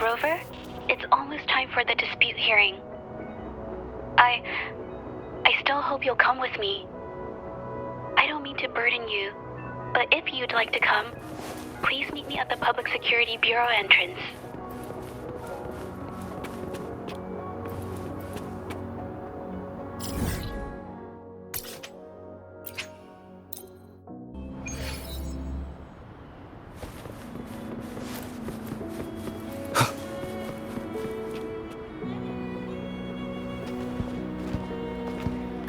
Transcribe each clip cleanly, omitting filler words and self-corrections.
Rover, it's almost time for the dispute hearing. I still hope you'll come with me. I don't mean to burden you, but if you'd like to come, please meet me at the Public Security Bureau entrance.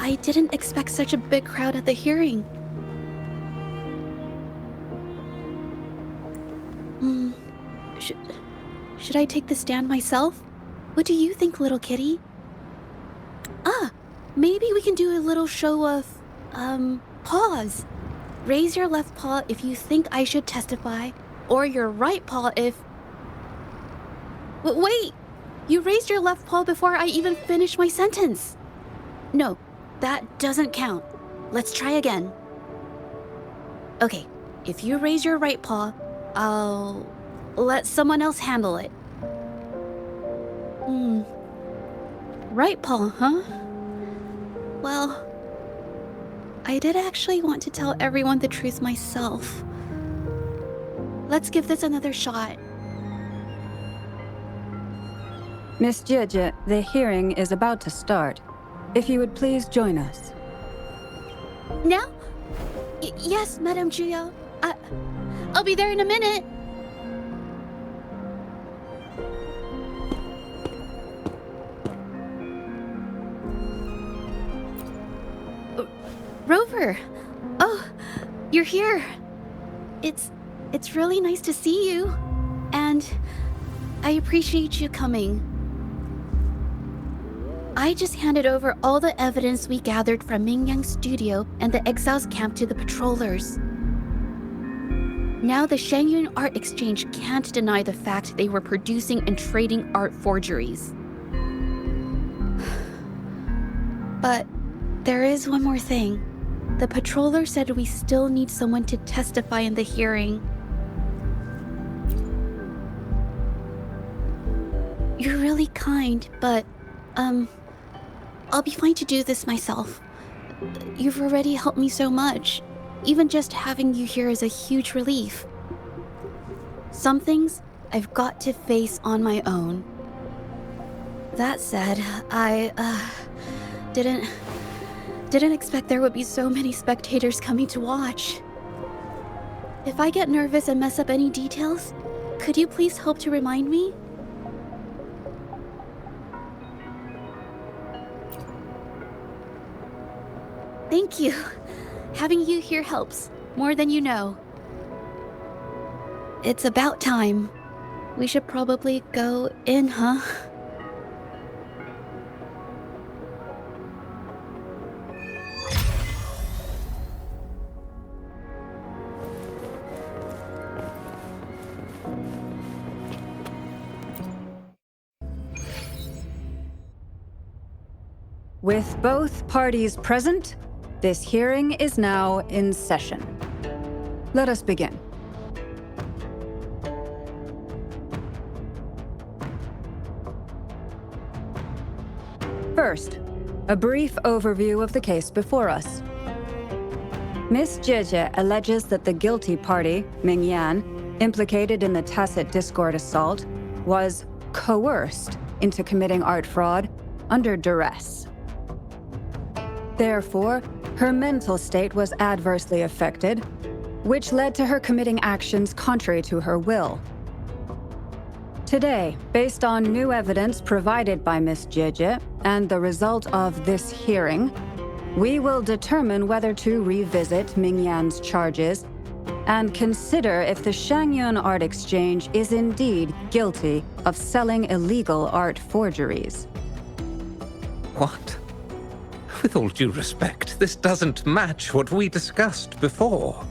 I didn't expect such a big crowd at the hearing. Should I take the stand myself? What do you think, little kitty? Maybe we can do a little show of, paws. Raise your left paw if you think I should testify, or your right paw if... Wait! You raised your left paw before I even finished my sentence. No. That doesn't count. Let's try again. Okay, if you raise your right paw, I'll let someone else handle it. Right paw, huh? Well, I did actually want to tell everyone the truth myself. Let's give this another shot. Miss Zhezhi, the hearing is about to start. If you would please join us. Now? Yes, Madame Juyo. I'll be there in a minute. Rover. Oh, you're here. It's really nice to see you. And I appreciate you coming. I just handed over all the evidence we gathered from Mingyang's studio and the exiles camp to the patrollers. Now the Shangyun Art Exchange can't deny the fact they were producing and trading art forgeries. But there is one more thing. The patroller said we still need someone to testify in the hearing. You're really kind, but, I'll be fine to do this myself. You've already helped me so much. Even just having you here is a huge relief. Some things I've got to face on my own. That said, I, didn't expect there would be so many spectators coming to watch. If I get nervous and mess up any details, could you please help to remind me? Thank you. Having you here helps, more than you know. It's about time. We should probably go in, huh? With both parties present, this hearing is now in session. Let us begin. First, a brief overview of the case before us. Miss Zhezhi alleges that the guilty party, Mingyan, implicated in the tacit discord assault, was coerced into committing art fraud under duress. Therefore, her mental state was adversely affected, which led to her committing actions contrary to her will. Today, based on new evidence provided by Miss Zhezhi and the result of this hearing, we will determine whether to revisit Mingyan's charges and consider if the Shangyun Art Exchange is indeed guilty of selling illegal art forgeries. What? With all due respect, this doesn't match what we discussed before.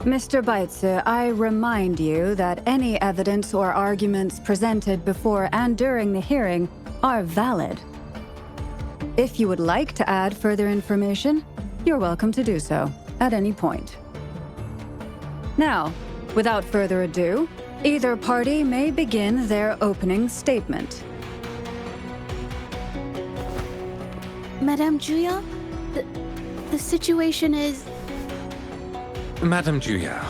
Mr. Baitse, I remind you that any evidence or arguments presented before and during the hearing are valid. If you would like to add further information, you're welcome to do so at any point. Now, without further ado, either party may begin their opening statement. Madame Juya, the situation is... Madame Juya,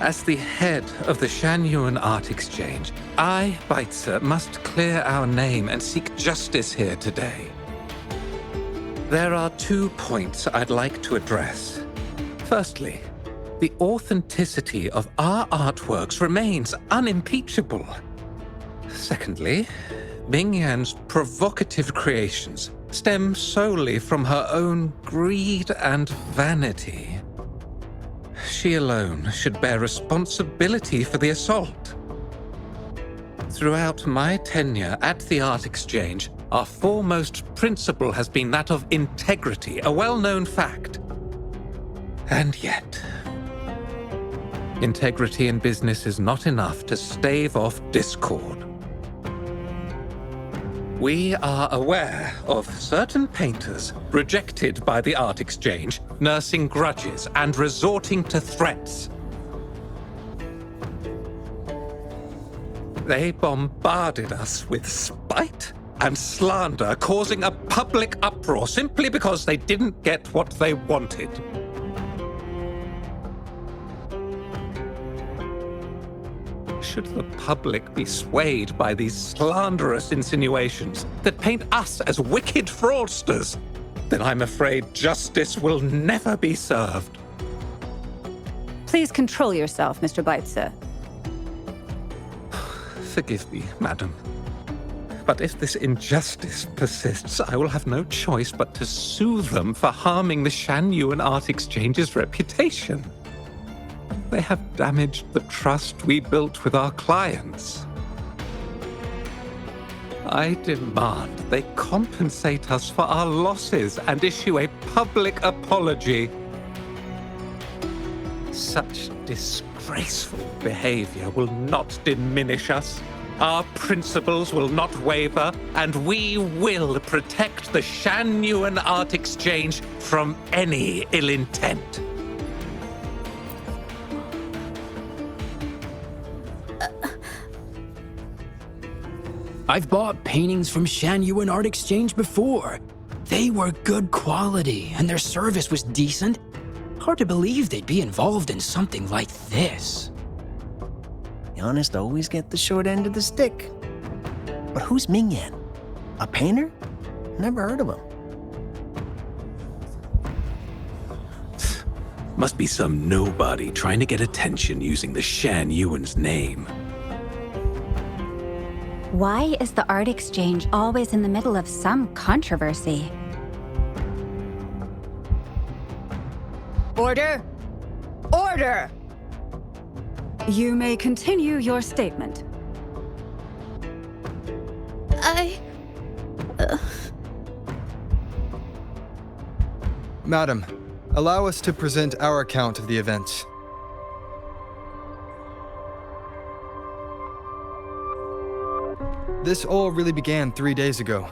as the head of the Shanyuan Art Exchange, I, Baitse, must clear our name and seek justice here today. There are 2 points I'd like to address. Firstly, the authenticity of our artworks remains unimpeachable. Secondly, Mingyan's provocative creations stem solely from her own greed and vanity. She alone should bear responsibility for the assault. Throughout my tenure at the Art Exchange, our foremost principle has been that of integrity, a well-known fact. And yet, integrity in business is not enough to stave off discord. We are aware of certain painters rejected by the Art Exchange, nursing grudges and resorting to threats. They bombarded us with spite and slander, causing a public uproar simply because they didn't get what they wanted. Should the public be swayed by these slanderous insinuations that paint us as wicked fraudsters, then I'm afraid justice will never be served. Please control yourself, Mr. Baitse. Forgive me, madam. But if this injustice persists, I will have no choice but to sue them for harming the Shanyuan Art Exchange's reputation. They have damaged the trust we built with our clients. I demand they compensate us for our losses and issue a public apology. Such disgraceful behavior will not diminish us. Our principles will not waver, and we will protect the Shanyuan Art Exchange from any ill intent. I've bought paintings from Shanyuan Art Exchange before. They were good quality, and their service was decent. Hard to believe they'd be involved in something like this. The honest always get the short end of the stick. But who's Mingyan? A painter? Never heard of him. Must be some nobody trying to get attention using the Shanyuan's name. Why is the Art Exchange always in the middle of some controversy? Order! Order! You may continue your statement. Madam, allow us to present our account of the events. This all really began 3 days ago.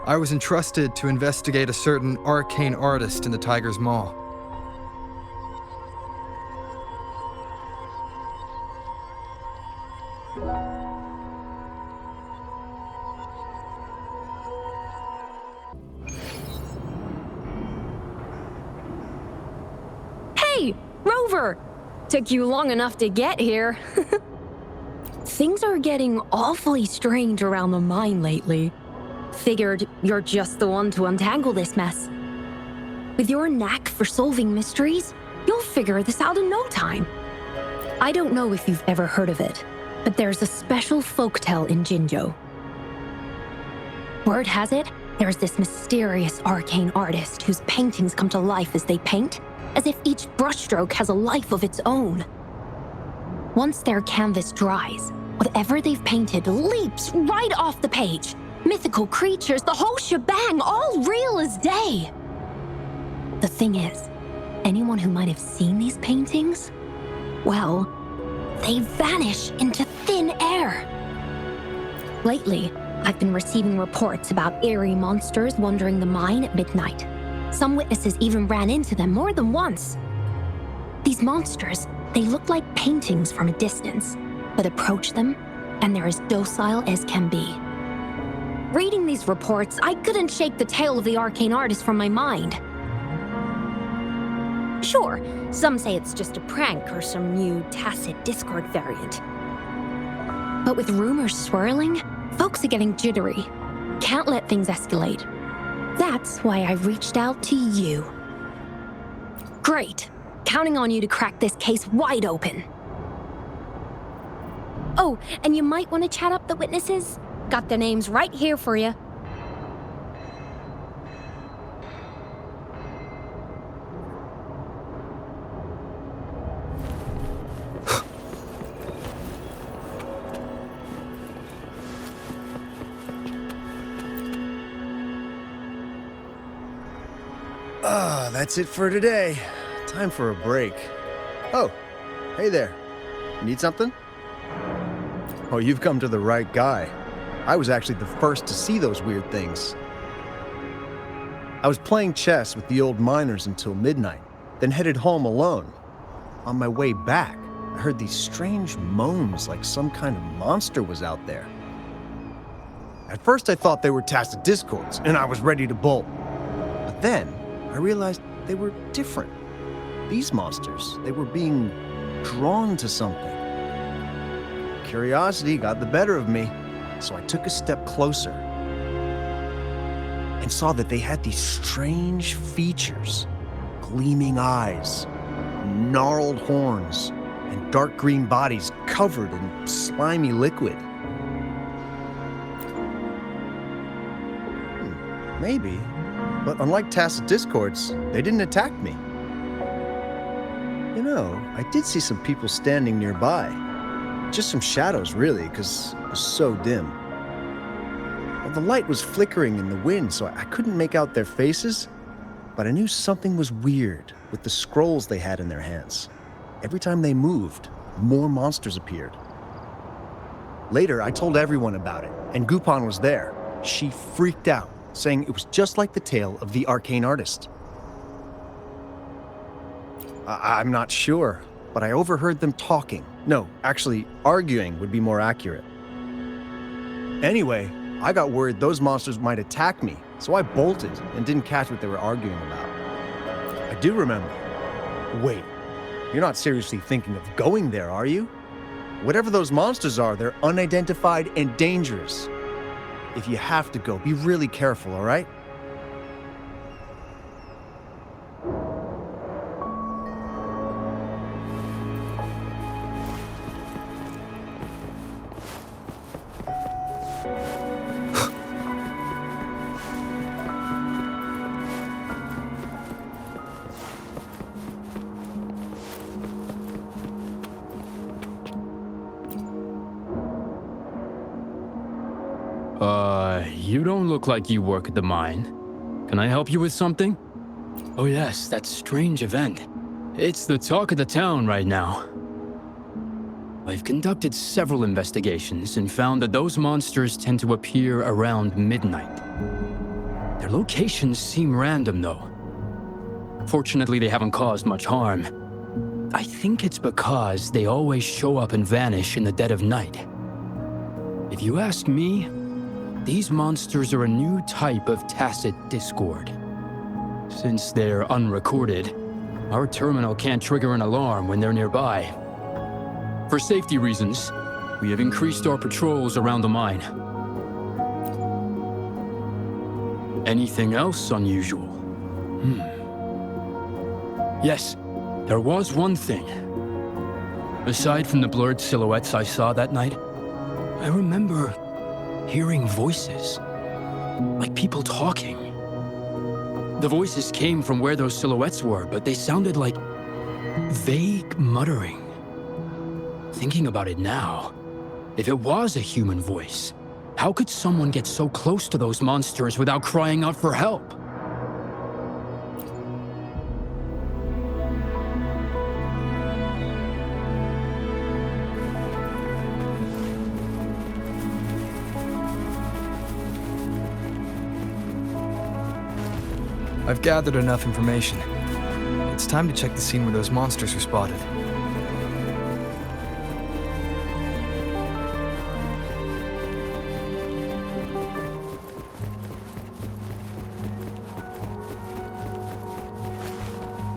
I was entrusted to investigate a certain arcane artist in the Tiger's Maw. Hey, Rover! Took you long enough to get here. Things are getting awfully strange around the mine lately. Figured you're just the one to untangle this mess. With your knack for solving mysteries, you'll figure this out in no time. I don't know if you've ever heard of it, but there's a special folktale in Jinzhou. Word has it, there's this mysterious arcane artist whose paintings come to life as they paint, as if each brushstroke has a life of its own. Once their canvas dries, Whatever they've painted leaps right off the page. Mythical creatures, the whole shebang, all real as day. The thing is, anyone who might have seen these paintings, well, they vanish into thin air. Lately, I've been receiving reports about eerie monsters wandering the mine at midnight. Some witnesses even ran into them more than once. These monsters, they look like paintings from a distance, but approach them, and they're as docile as can be. Reading these reports, I couldn't shake the tale of the arcane artist from my mind. Sure, some say it's just a prank or some new tacit Discord variant. But with rumors swirling, folks are getting jittery. Can't let things escalate. That's why I reached out to you. Great. Counting on you to crack this case wide open. Oh, and you might want to chat up the witnesses. Got their names right here for you. That's it for today. Time for a break. Oh, hey there. Need something? Oh, you've come to the right guy. I was actually the first to see those weird things. I was playing chess with the old miners until midnight, then headed home alone. On my way back, I heard these strange moans like some kind of monster was out there. At first I thought they were tacit discords, and I was ready to bolt. But then, I realized they were different. These monsters, they were being drawn to something. Curiosity got the better of me, so I took a step closer and saw that they had these strange features. Gleaming eyes, gnarled horns, and dark green bodies covered in slimy liquid. Maybe. But unlike tacit discords, they didn't attack me. You know, I did see some people standing nearby. Just some shadows, really, because it was so dim. Well, the light was flickering in the wind, so I couldn't make out their faces, but I knew something was weird with the scrolls they had in their hands. Every time they moved, more monsters appeared. Later, I told everyone about it, and Gupon was there. She freaked out, saying it was just like the tale of the arcane artist. I'm not sure, but I overheard them talking. No, actually, arguing would be more accurate. Anyway, I got worried those monsters might attack me, so I bolted and didn't catch what they were arguing about. I do remember. Wait, you're not seriously thinking of going there, are you? Whatever those monsters are, they're unidentified and dangerous. If you have to go, be really careful, all right? You don't look like you work at the mine. Can I help you with something? Oh yes, that strange event. It's the talk of the town right now. I've conducted several investigations and found that those monsters tend to appear around midnight. Their locations seem random though. Fortunately, they haven't caused much harm. I think it's because they always show up and vanish in the dead of night. If you ask me, these monsters are a new type of tacit discord. Since they're unrecorded, our terminal can't trigger an alarm when they're nearby. For safety reasons, we have increased our patrols around the mine. Anything else unusual? Yes, there was one thing. Aside from the blurred silhouettes I saw that night, I remember hearing voices, like people talking. The voices came from where those silhouettes were, but they sounded like vague muttering. Thinking about it now, If it was a human voice, how could someone get so close to those monsters without crying out for help? I've gathered enough information. It's time to check the scene where those monsters were spotted.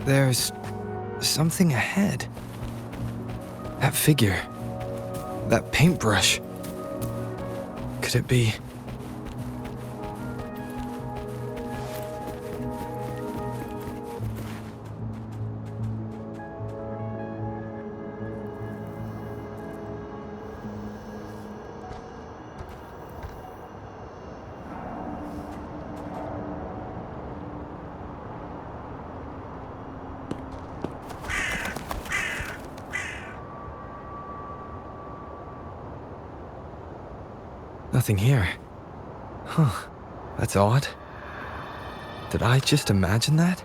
There's something ahead. That figure. That paintbrush. Could it be... Nothing here. Huh. That's odd. Did I just imagine that?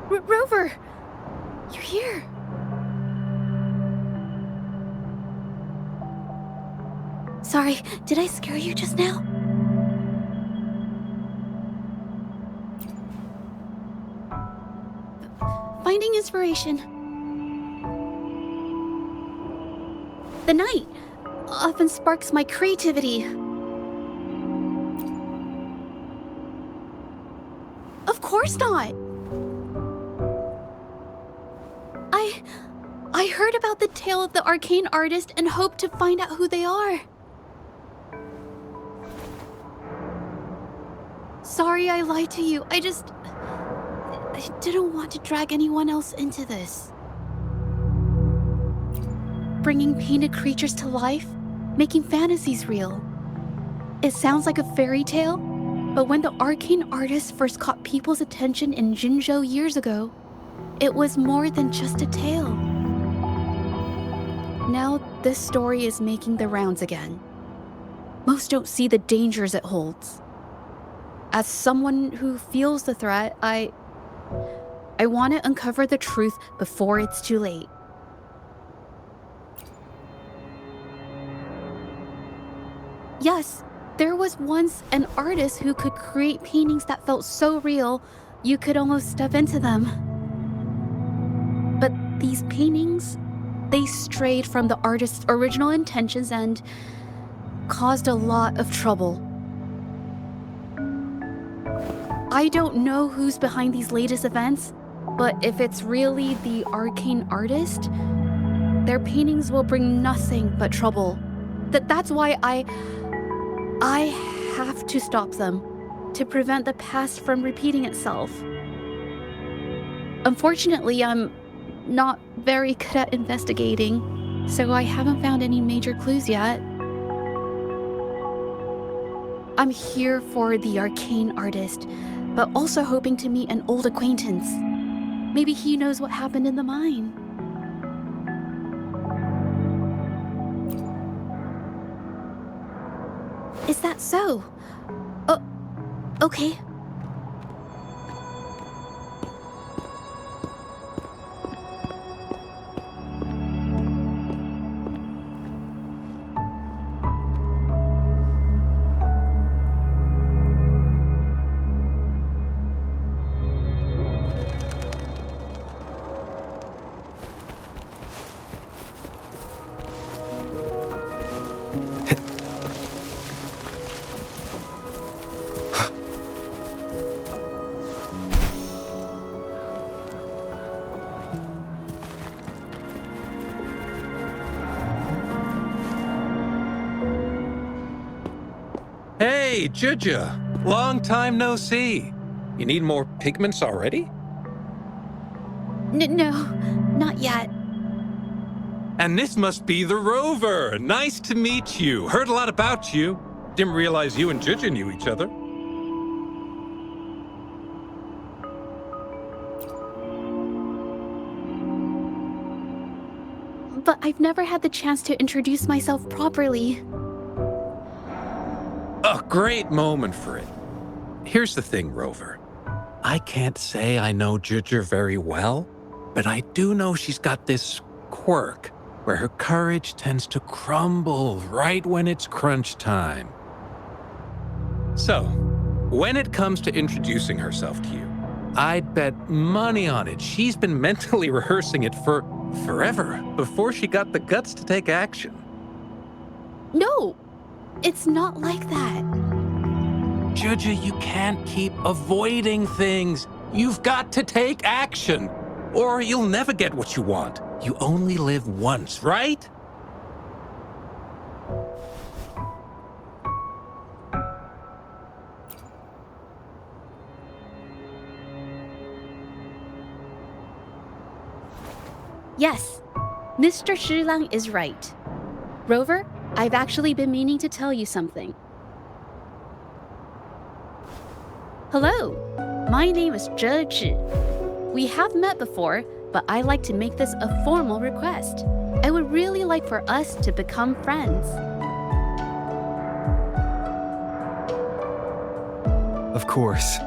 Rover! You're here! Sorry, did I scare you just now? Finding inspiration. The night often sparks my creativity. Of course not! I heard about the tale of the arcane artist and hoped to find out who they are. Sorry I lied to you. I didn't want to drag anyone else into this. Bringing painted creatures to life, making fantasies real. It sounds like a fairy tale, but when the arcane artist first caught people's attention in Jinzhou years ago, it was more than just a tale. Now this story is making the rounds again. Most don't see the dangers it holds. As someone who feels the threat, I want to uncover the truth before it's too late. Yes, there was once an artist who could create paintings that felt so real, you could almost step into them. But these paintings, they strayed from the artist's original intentions and caused a lot of trouble. I don't know who's behind these latest events, but if it's really the arcane artist, their paintings will bring nothing but trouble. That's why I have to stop them, to prevent the past from repeating itself. Unfortunately, I'm not very good at investigating, so I haven't found any major clues yet. I'm here for the arcane artist, but also hoping to meet an old acquaintance. Maybe he knows what happened in the mine. Is that so? Oh, okay. Hey, Zhezhi! Long time no see. You need more pigments already? No, not yet. And this must be the Rover. Nice to meet you. Heard a lot about you. Didn't realize you and Zhezhi knew each other. But I've never had the chance to introduce myself properly. A great moment for it. Here's the thing, Rover. I can't say I know Zhezhi very well, but I do know she's got this quirk where her courage tends to crumble right when it's crunch time. So, when it comes to introducing herself to you, I'd bet money on it she's been mentally rehearsing it for forever before she got the guts to take action. No, it's not like that. Zhezhi, you can't keep avoiding things. You've got to take action, or you'll never get what you want. You only live once, right? Yes, Mr. Shilang is right. Rover, I've actually been meaning to tell you something. Hello, my name is Zhezhi. We have met before, but I like to make this a formal request. I would really like for us to become friends. Of course.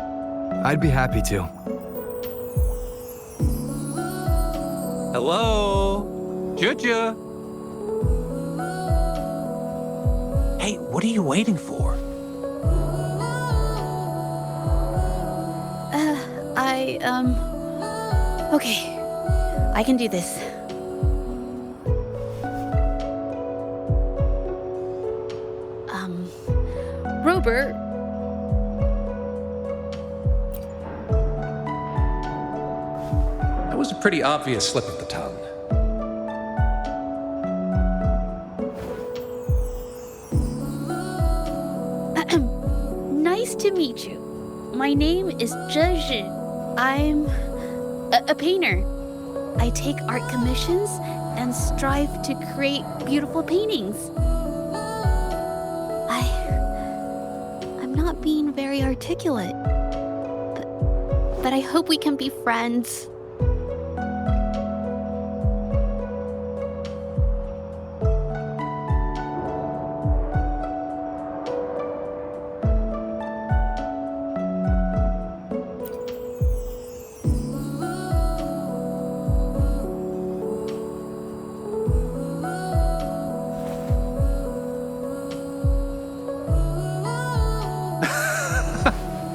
I'd be happy to. Hello? Zhezhi? Hey, what are you waiting for? Okay. I can do this. Robert. That was a pretty obvious slip of the tongue. Nice to meet you. My name is Zhezhi. I'm a painter. I take art commissions and strive to create beautiful paintings. I'm not being very articulate, but I hope we can be friends.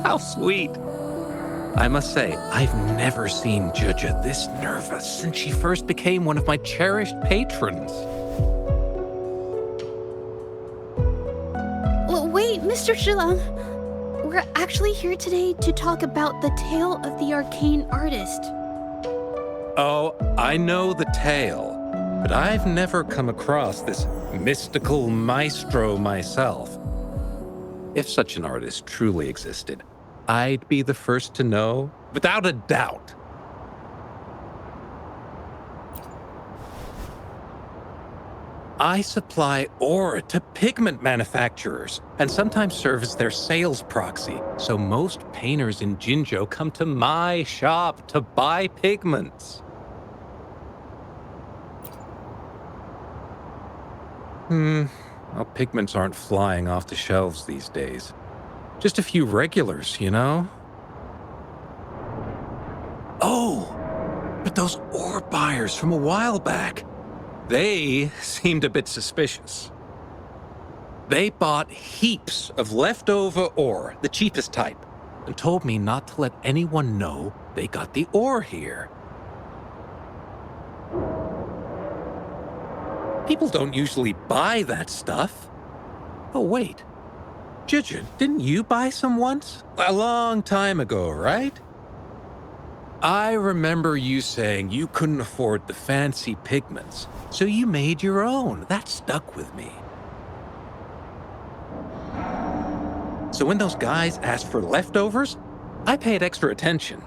How sweet. I must say, I've never seen Zhezhi this nervous since she first became one of my cherished patrons. Well, wait, Mr. Shilang. We're actually here today to talk about the tale of the arcane artist. Oh, I know the tale, but I've never come across this mystical maestro myself. If such an artist truly existed, I'd be the first to know, without a doubt. I supply ore to pigment manufacturers and sometimes serve as their sales proxy, so most painters in Jinzhou come to my shop to buy pigments. Well, pigments aren't flying off the shelves these days. Just a few regulars, you know? Oh, but those ore buyers from a while back, they seemed a bit suspicious. They bought heaps of leftover ore, the cheapest type, and told me not to let anyone know they got the ore here. People don't usually buy that stuff. Oh, wait. Zhezhi, didn't you buy some once? A long time ago, right? I remember you saying you couldn't afford the fancy pigments, so you made your own. That stuck with me. So when those guys asked for leftovers, I paid extra attention.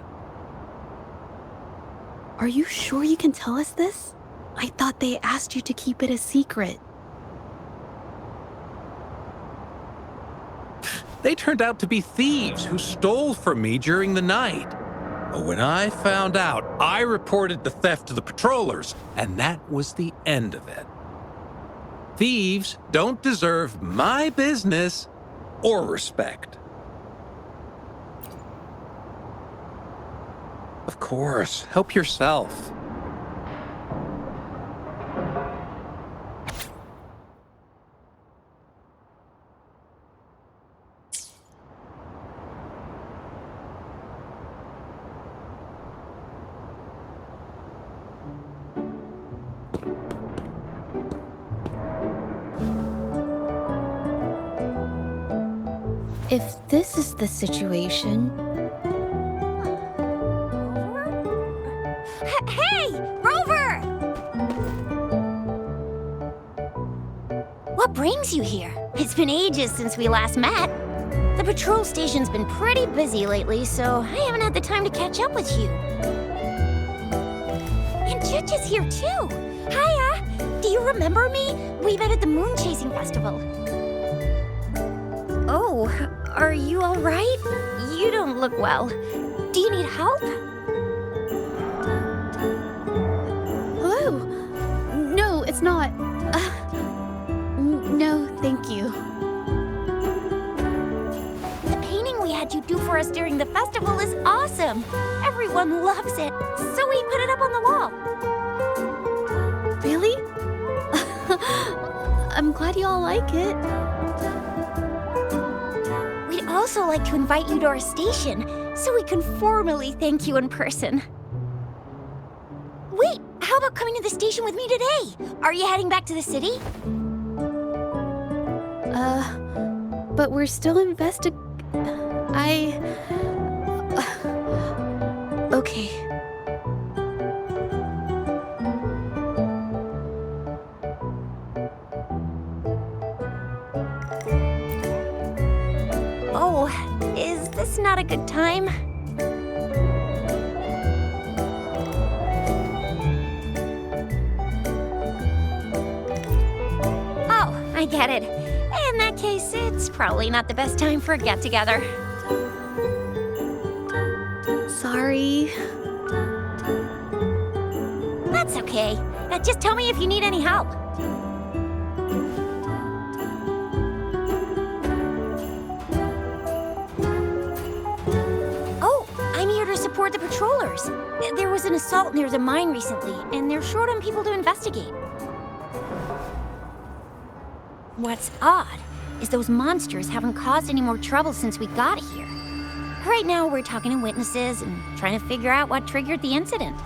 Are you sure you can tell us this? I thought they asked you to keep it a secret. They turned out to be thieves who stole from me during the night. But when I found out, I reported the theft to the patrollers, and that was the end of it. Thieves don't deserve my business or respect. Of course, help yourself. If this is the situation... Hey, Rover! What brings you here? It's been ages since we last met. The patrol station's been pretty busy lately, so I haven't had the time to catch up with you. And Zhezhi's here too. Hiya! Do you remember me? We met at the moon chasing festival. Oh, are you all right? You don't look well. Do you need help? Hello? No, it's not. No, thank you. The painting we had you do for us during the festival is awesome. Everyone loves it, so we put it up on the wall. Really? I'm glad you all like it. We'd also like to invite you to our station, so we can formally thank you in person. Wait, how about coming to the station with me today? Are you heading back to the city? But we're still Okay. Oh, is this not a good time? Oh, I get it. In that case, it's probably not the best time for a get-together. Sorry. That's okay. Just tell me if you need any help. Oh, I'm here to support the patrollers. There was an assault near the mine recently, and they're short on people to investigate. What's odd is those monsters haven't caused any more trouble since we got here. Right now, we're talking to witnesses and trying to figure out what triggered the incident.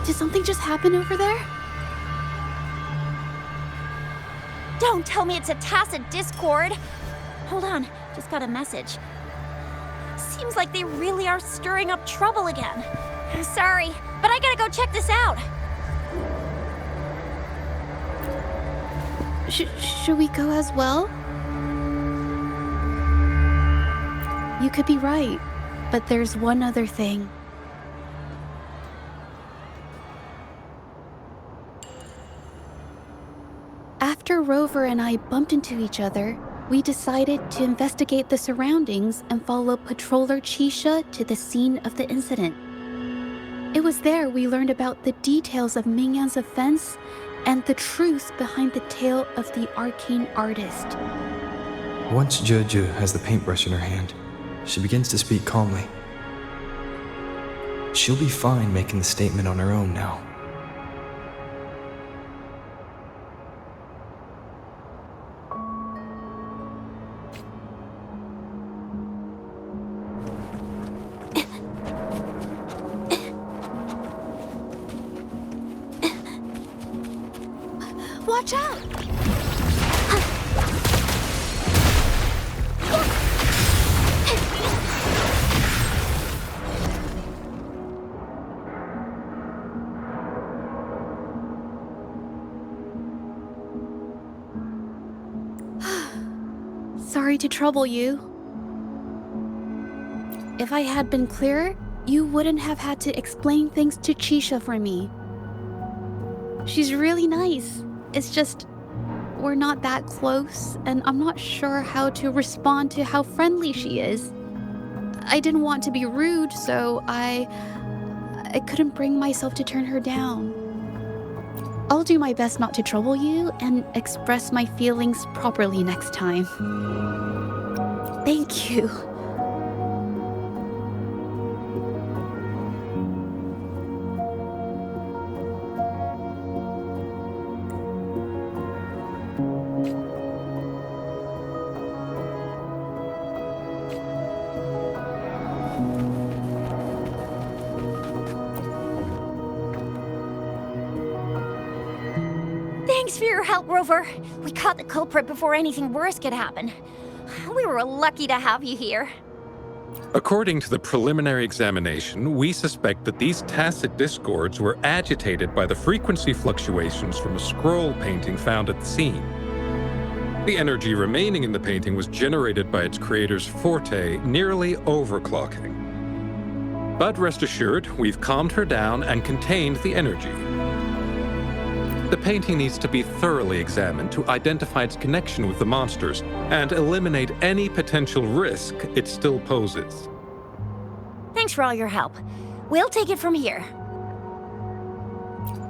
Did something just happen over there? Don't tell me it's a tacit discord. Hold on, just got a message. Seems like they really are stirring up trouble again. Sorry, but I gotta go check this out. Should we go as well? You could be right, but there's one other thing. After Rover and I bumped into each other, we decided to investigate the surroundings and follow Patroller Chisha to the scene of the incident. It was there we learned about the details of Mingyan's offense and the truth behind the tale of the arcane artist. Once Zhezhi has the paintbrush in her hand, she begins to speak calmly. She'll be fine making the statement on her own now. Watch out! Sorry to trouble you. If I had been clearer, you wouldn't have had to explain things to Chisha for me. She's really nice. It's just, we're not that close, and I'm not sure how to respond to how friendly she is. I didn't want to be rude, so I couldn't bring myself to turn her down. I'll do my best not to trouble you and express my feelings properly next time. Thank you. Thanks for your help, Rover. We caught the culprit before anything worse could happen. We were lucky to have you here. According to the preliminary examination, we suspect that these tacit discords were agitated by the frequency fluctuations from a scroll painting found at the scene. The energy remaining in the painting was generated by its creator's forte, nearly overclocking. But rest assured, we've calmed her down and contained the energy. The painting needs to be thoroughly examined to identify its connection with the monsters and eliminate any potential risk it still poses. Thanks for all your help. We'll take it from here.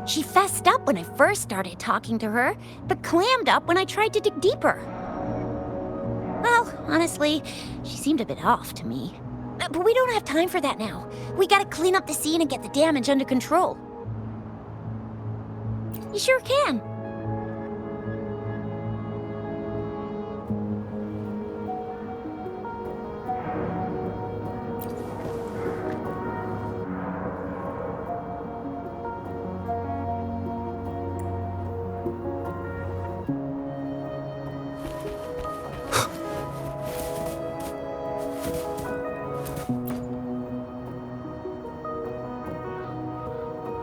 She fessed up when I first started talking to her, but clammed up when I tried to dig deeper. Well, honestly, she seemed a bit off to me. But we don't have time for that now. We gotta clean up the scene and get the damage under control. You sure can.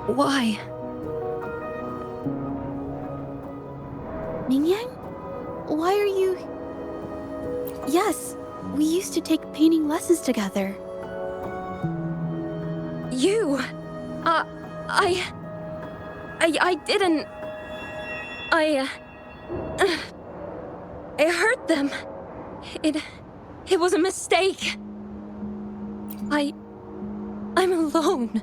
Why? Mingyang? Why are you... Yes, we used to take painting lessons together. You... I didn't... I hurt them. It was a mistake. I'm alone.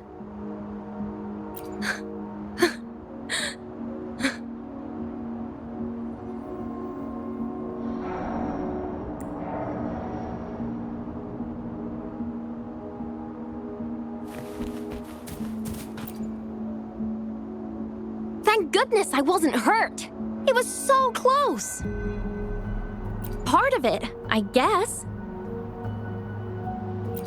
Thank goodness I wasn't hurt. It was so close. Part of it, I guess.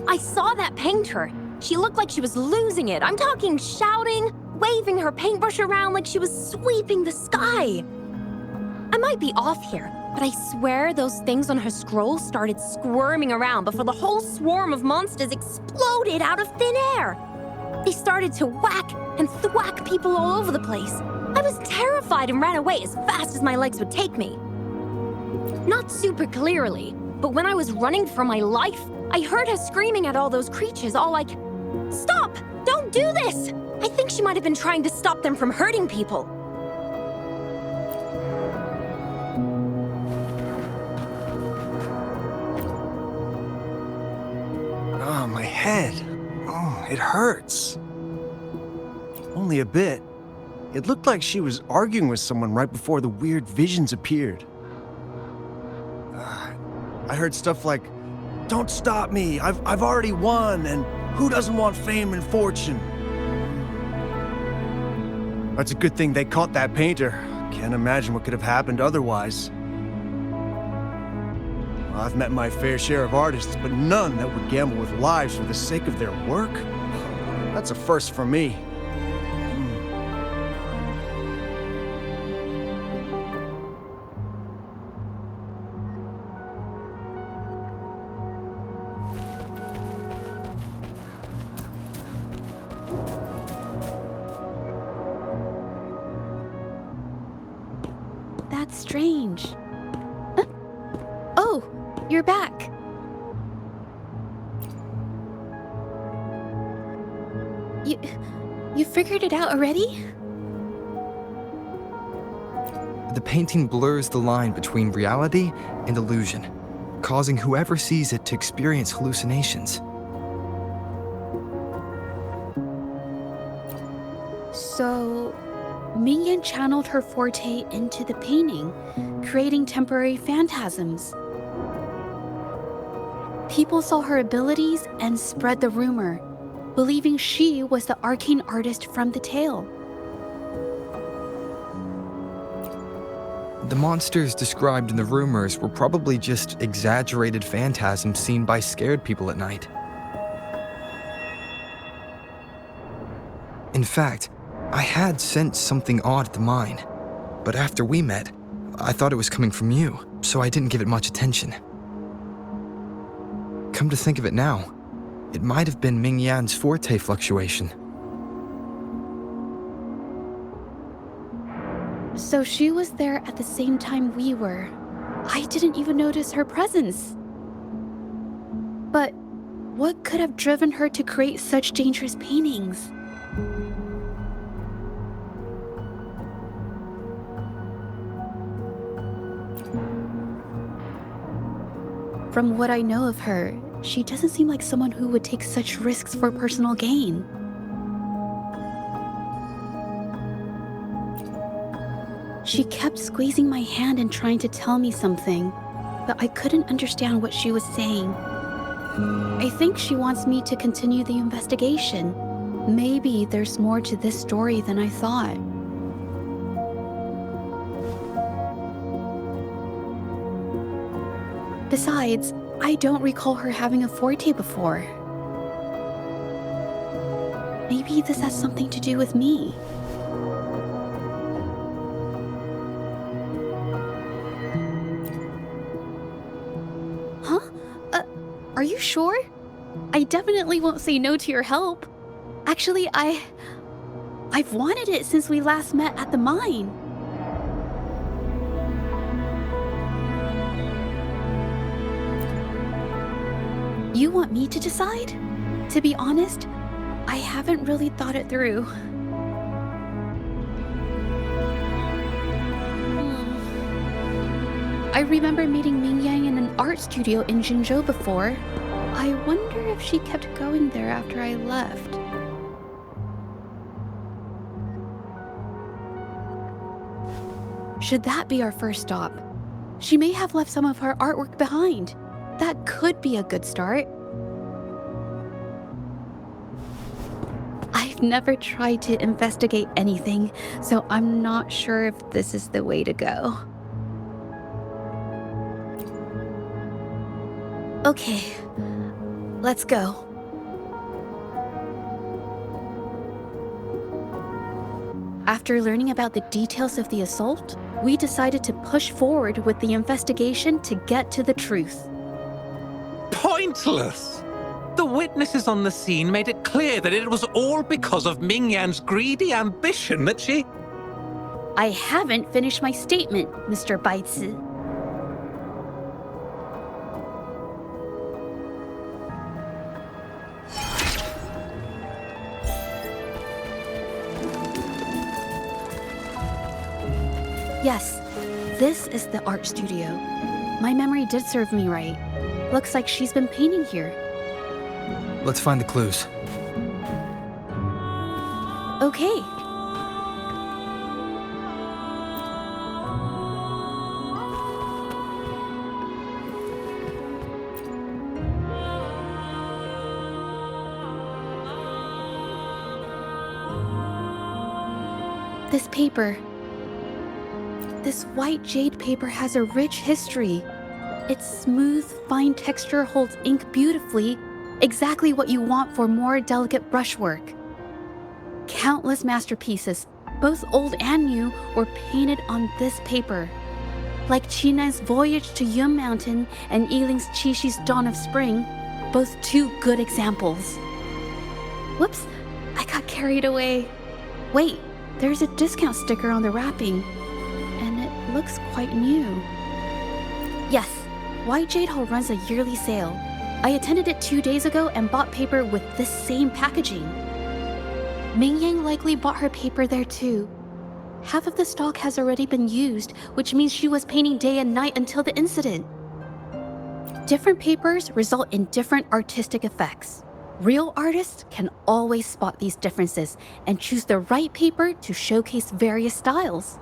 I saw that painter. She looked like she was losing it. I'm talking shouting, waving her paintbrush around like she was sweeping the sky. I might be off here, but I swear those things on her scroll started squirming around before the whole swarm of monsters exploded out of thin air. They started to whack and thwack people all over the place. I was terrified and ran away as fast as my legs would take me. Not super clearly, but when I was running for my life, I heard her screaming at all those creatures, all like, "Stop! Don't do this!" I think she might have been trying to stop them from hurting people. Oh, my head. Oh, it hurts. Only a bit. It looked like she was arguing with someone right before the weird visions appeared. I heard stuff like, "Don't stop me, I've already won, and who doesn't want fame and fortune?" That's a good thing they caught that painter. Can't imagine what could have happened otherwise. Well, I've met my fair share of artists, but none that would gamble with lives for the sake of their work. That's a first for me. That's strange. Oh, you're back. You figured it out already? The painting blurs the line between reality and illusion, causing whoever sees it to experience hallucinations. So, Mingyan channeled her forte into the painting, creating temporary phantasms. People saw her abilities and spread the rumor, believing she was the arcane artist from the tale. The monsters described in the rumors were probably just exaggerated phantasms seen by scared people at night. In fact, I had sensed something odd at the mine, but after we met, I thought it was coming from you, so I didn't give it much attention. Come to think of it now, it might have been Mingyan's forte fluctuation. So she was there at the same time we were. I didn't even notice her presence. But what could have driven her to create such dangerous paintings? From what I know of her, she doesn't seem like someone who would take such risks for personal gain. She kept squeezing my hand and trying to tell me something, but I couldn't understand what she was saying. I think she wants me to continue the investigation. Maybe there's more to this story than I thought. Besides, I don't recall her having a forte before. Maybe this has something to do with me. Huh? Are you sure? I definitely won't say no to your help. Actually, I've wanted it since we last met at the mine. You want me to decide? To be honest, I haven't really thought it through. I remember meeting Mingyang in an art studio in Jinzhou before. I wonder if she kept going there after I left. Should that be our first stop? She may have left some of her artwork behind. That could be a good start. I've never tried to investigate anything, so I'm not sure if this is the way to go. Okay, let's go. After learning about the details of the assault, we decided to push forward with the investigation to get to the truth. Pointless! The witnesses on the scene made it clear that it was all because of Mingyan's greedy ambition that she... I haven't finished my statement, Mr. Baizi. Yes, this is the art studio. My memory did serve me right. Looks like she's been painting here. Let's find the clues. Okay. This paper. This white jade paper has a rich history. Its smooth, fine texture holds ink beautifully, exactly what you want for more delicate brushwork. Countless masterpieces, both old and new, were painted on this paper. Like Qinan's Voyage to Yun Mountain and Yiling's Qixi's Dawn of Spring, both two good examples. Whoops, I got carried away. Wait, there's a discount sticker on the wrapping, and it looks quite new. Yes, White Jade Hall runs a yearly sale. I attended it 2 days ago and bought paper with this same packaging. Mingyang likely bought her paper there too. Half of the stock has already been used, which means she was painting day and night until the incident. Different papers result in different artistic effects. Real artists can always spot these differences and choose the right paper to showcase various styles.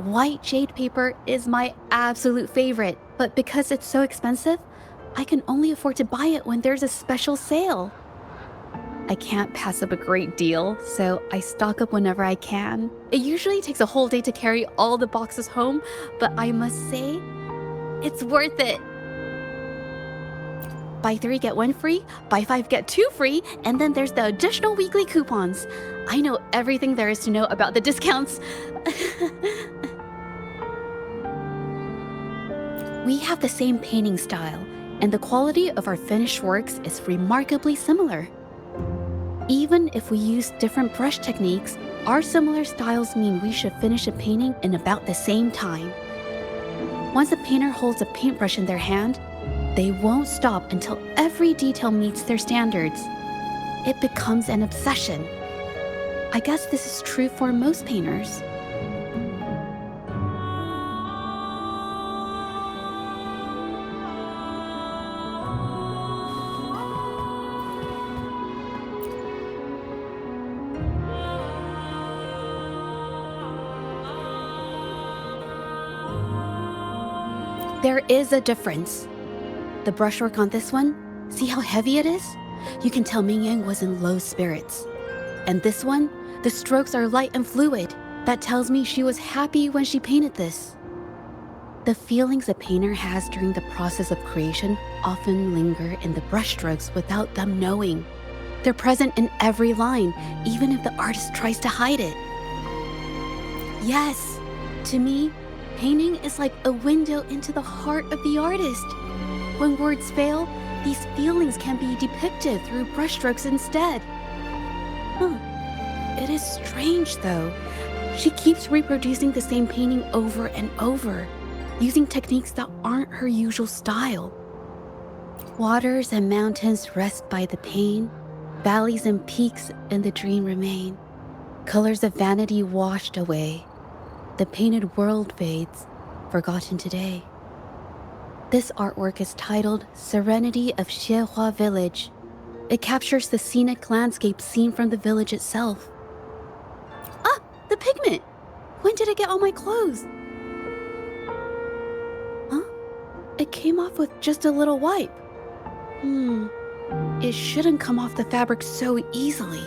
White jade paper is my absolute favorite, but because it's so expensive, I can only afford to buy it when there's a special sale. I can't pass up a great deal, so I stock up whenever I can. It usually takes a whole day to carry all the boxes home, but I must say, it's worth it. Buy 3, get 1 free, buy 5, get 2 free, and then there's the additional weekly coupons. I know everything there is to know about the discounts. We have the same painting style, and the quality of our finished works is remarkably similar. Even if we use different brush techniques, our similar styles mean we should finish a painting in about the same time. Once a painter holds a paintbrush in their hand, they won't stop until every detail meets their standards. It becomes an obsession. I guess this is true for most painters. There is a difference. The brushwork on this one, see how heavy it is? You can tell Mingyang was in low spirits. And this one, the strokes are light and fluid. That tells me she was happy when she painted this. The feelings a painter has during the process of creation often linger in the brushstrokes without them knowing. They're present in every line, even if the artist tries to hide it. Yes, to me, painting is like a window into the heart of the artist. When words fail, these feelings can be depicted through brushstrokes instead. It is strange, though. She keeps reproducing the same painting over and over, using techniques that aren't her usual style. Waters and mountains rest by the pane, valleys and peaks in the dream remain. Colors of vanity washed away. The painted world fades, forgotten today. This artwork is titled Serenity of Xiehua Village. It captures the scenic landscape seen from the village itself. Ah, the pigment! When did it get on my clothes? Huh? It came off with just a little wipe. It shouldn't come off the fabric so easily.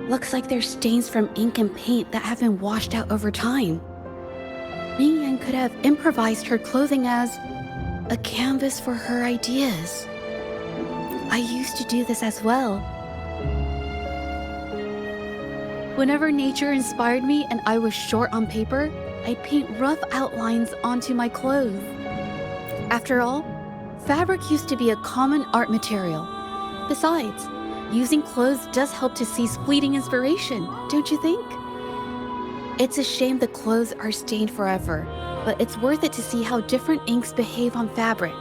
Looks like there's stains from ink and paint that have been washed out over time. Mingyang could have improvised her clothing as a canvas for her ideas. I used to do this as well. Whenever nature inspired me and I was short on paper, I'd paint rough outlines onto my clothes. After all, fabric used to be a common art material. Besides, using clothes does help to seize fleeting inspiration, don't you think? It's a shame the clothes are stained forever, but it's worth it to see how different inks behave on fabric.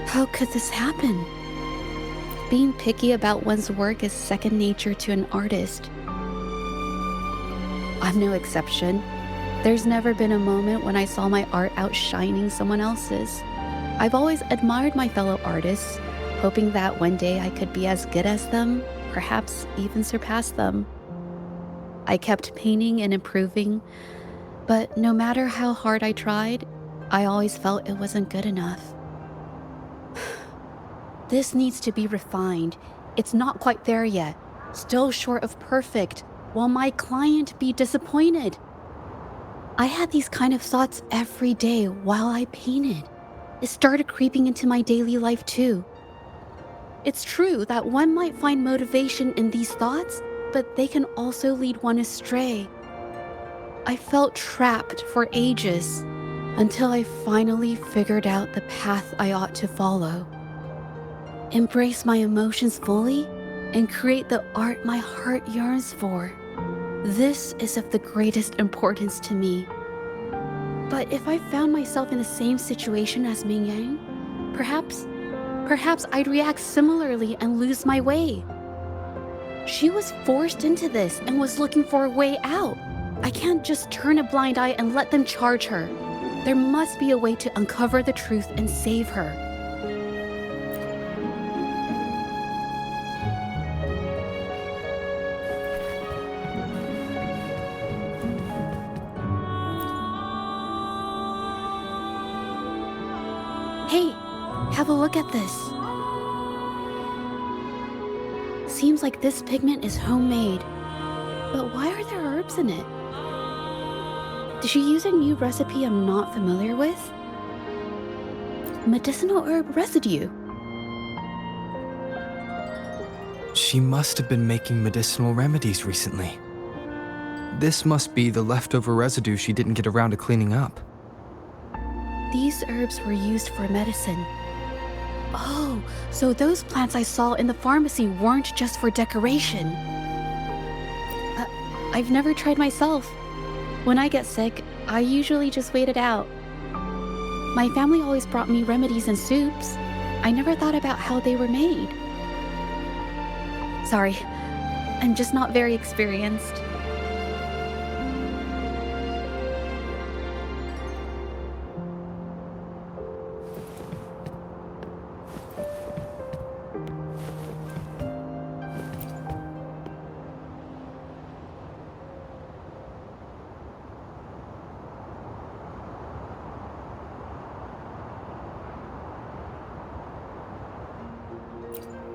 How could this happen? Being picky about one's work is second nature to an artist. I'm no exception. There's never been a moment when I saw my art outshining someone else's. I've always admired my fellow artists, hoping that one day I could be as good as them, perhaps even surpass them. I kept painting and improving, but no matter how hard I tried, I always felt it wasn't good enough. This needs to be refined. It's not quite there yet. Still short of perfect. Will my client be disappointed? I had these kind of thoughts every day while I painted. It started creeping into my daily life too. It's true that one might find motivation in these thoughts, but they can also lead one astray. I felt trapped for ages until I finally figured out the path I ought to follow. Embrace my emotions fully and create the art my heart yearns for. This is of the greatest importance to me. But if I found myself in the same situation as Ming Yang, perhaps I'd react similarly and lose my way. She was forced into this and was looking for a way out. I can't just turn a blind eye and let them charge her. There must be a way to uncover the truth and save her. Hey, have a look at this. Seems like this pigment is homemade. But why are there herbs in it? Did she use a new recipe I'm not familiar with? Medicinal herb residue. She must have been making medicinal remedies recently. This must be the leftover residue she didn't get around to cleaning up. These herbs were used for medicine. Oh, so those plants I saw in the pharmacy weren't just for decoration. I've never tried myself. When I get sick, I usually just wait it out. My family always brought me remedies and soups. I never thought about how they were made. Sorry, I'm just not very experienced.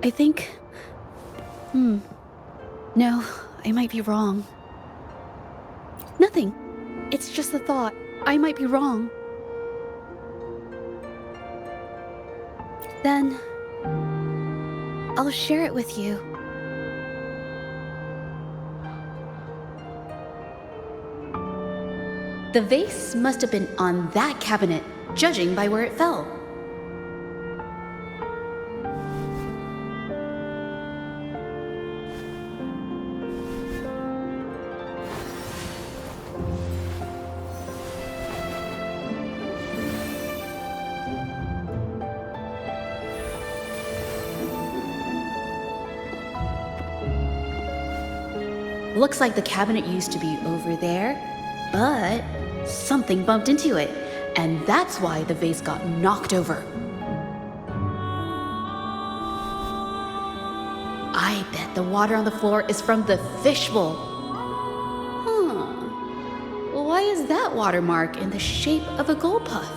I think... No, I might be wrong. Nothing. It's just a thought. I might be wrong. Then... I'll share it with you. The vase must have been on that cabinet, judging by where it fell. Looks like the cabinet used to be over there, but something bumped into it, and that's why the vase got knocked over. I bet the water on the floor is from the fishbowl. Why is that watermark in the shape of a gold puff?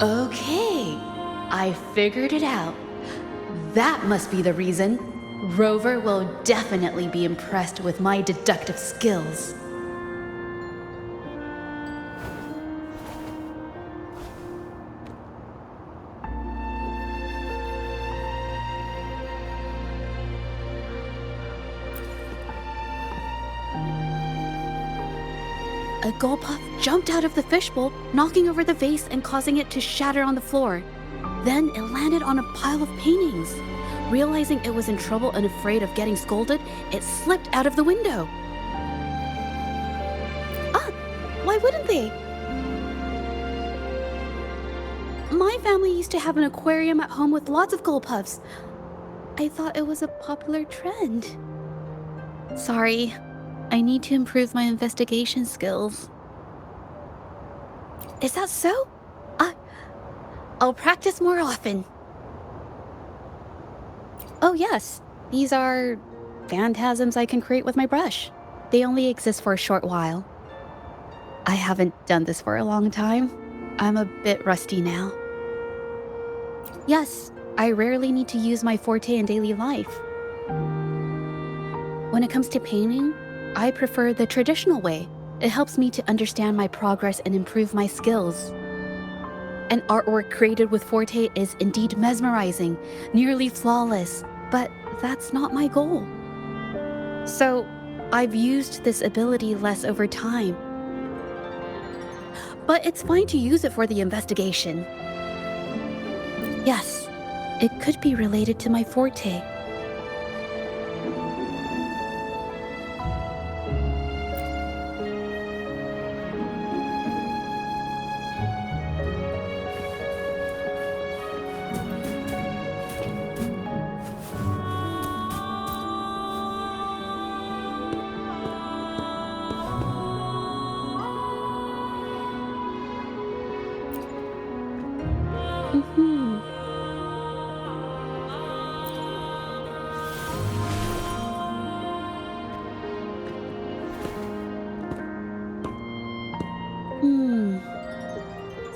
Okay, I figured it out. That must be the reason. Rover will definitely be impressed with my deductive skills. A gold puff jumped out of the fishbowl, knocking over the vase and causing it to shatter on the floor. Then it landed on a pile of paintings. Realizing it was in trouble and afraid of getting scolded, it slipped out of the window. Why wouldn't they? My family used to have an aquarium at home with lots of gold puffs. I thought it was a popular trend. Sorry, I need to improve my investigation skills. Is that so? I'll practice more often. Oh yes, these are phantasms I can create with my brush. They only exist for a short while. I haven't done this for a long time. I'm a bit rusty now. Yes, I rarely need to use my forte in daily life. When it comes to painting, I prefer the traditional way. It helps me to understand my progress and improve my skills. An artwork created with Forte is indeed mesmerizing, nearly flawless, but that's not my goal. So, I've used this ability less over time. But it's fine to use it for the investigation. Yes, it could be related to my Forte.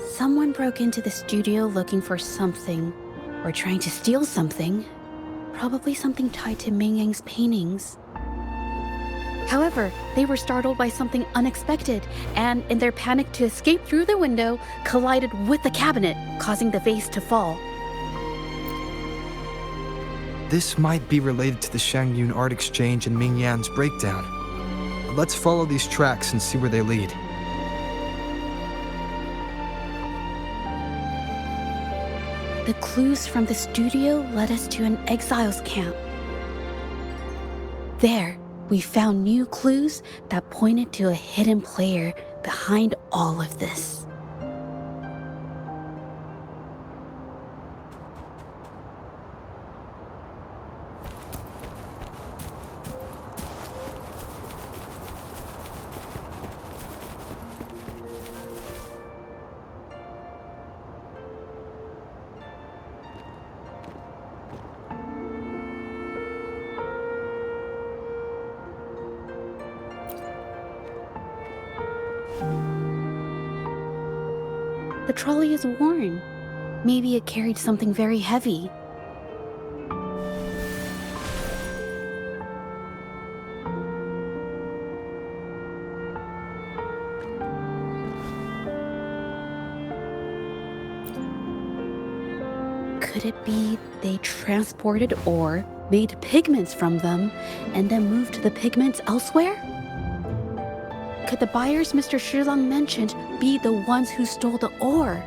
Someone broke into the studio looking for something, or trying to steal something. Probably something tied to Ming Yang's paintings. However, they were startled by something unexpected, and in their panic to escape through the window, collided with the cabinet, causing the vase to fall. This might be related to the Shangyun art exchange and Ming Yan's breakdown. Let's follow these tracks and see where they lead. The clues from the studio led us to an exiles camp. There, we found new clues that pointed to a hidden player behind all of this. The trolley is worn. Maybe it carried something very heavy. Could it be they transported ore, made pigments from them, and then moved the pigments elsewhere? Could the buyers Mr. Shilang mentioned be the ones who stole the ore?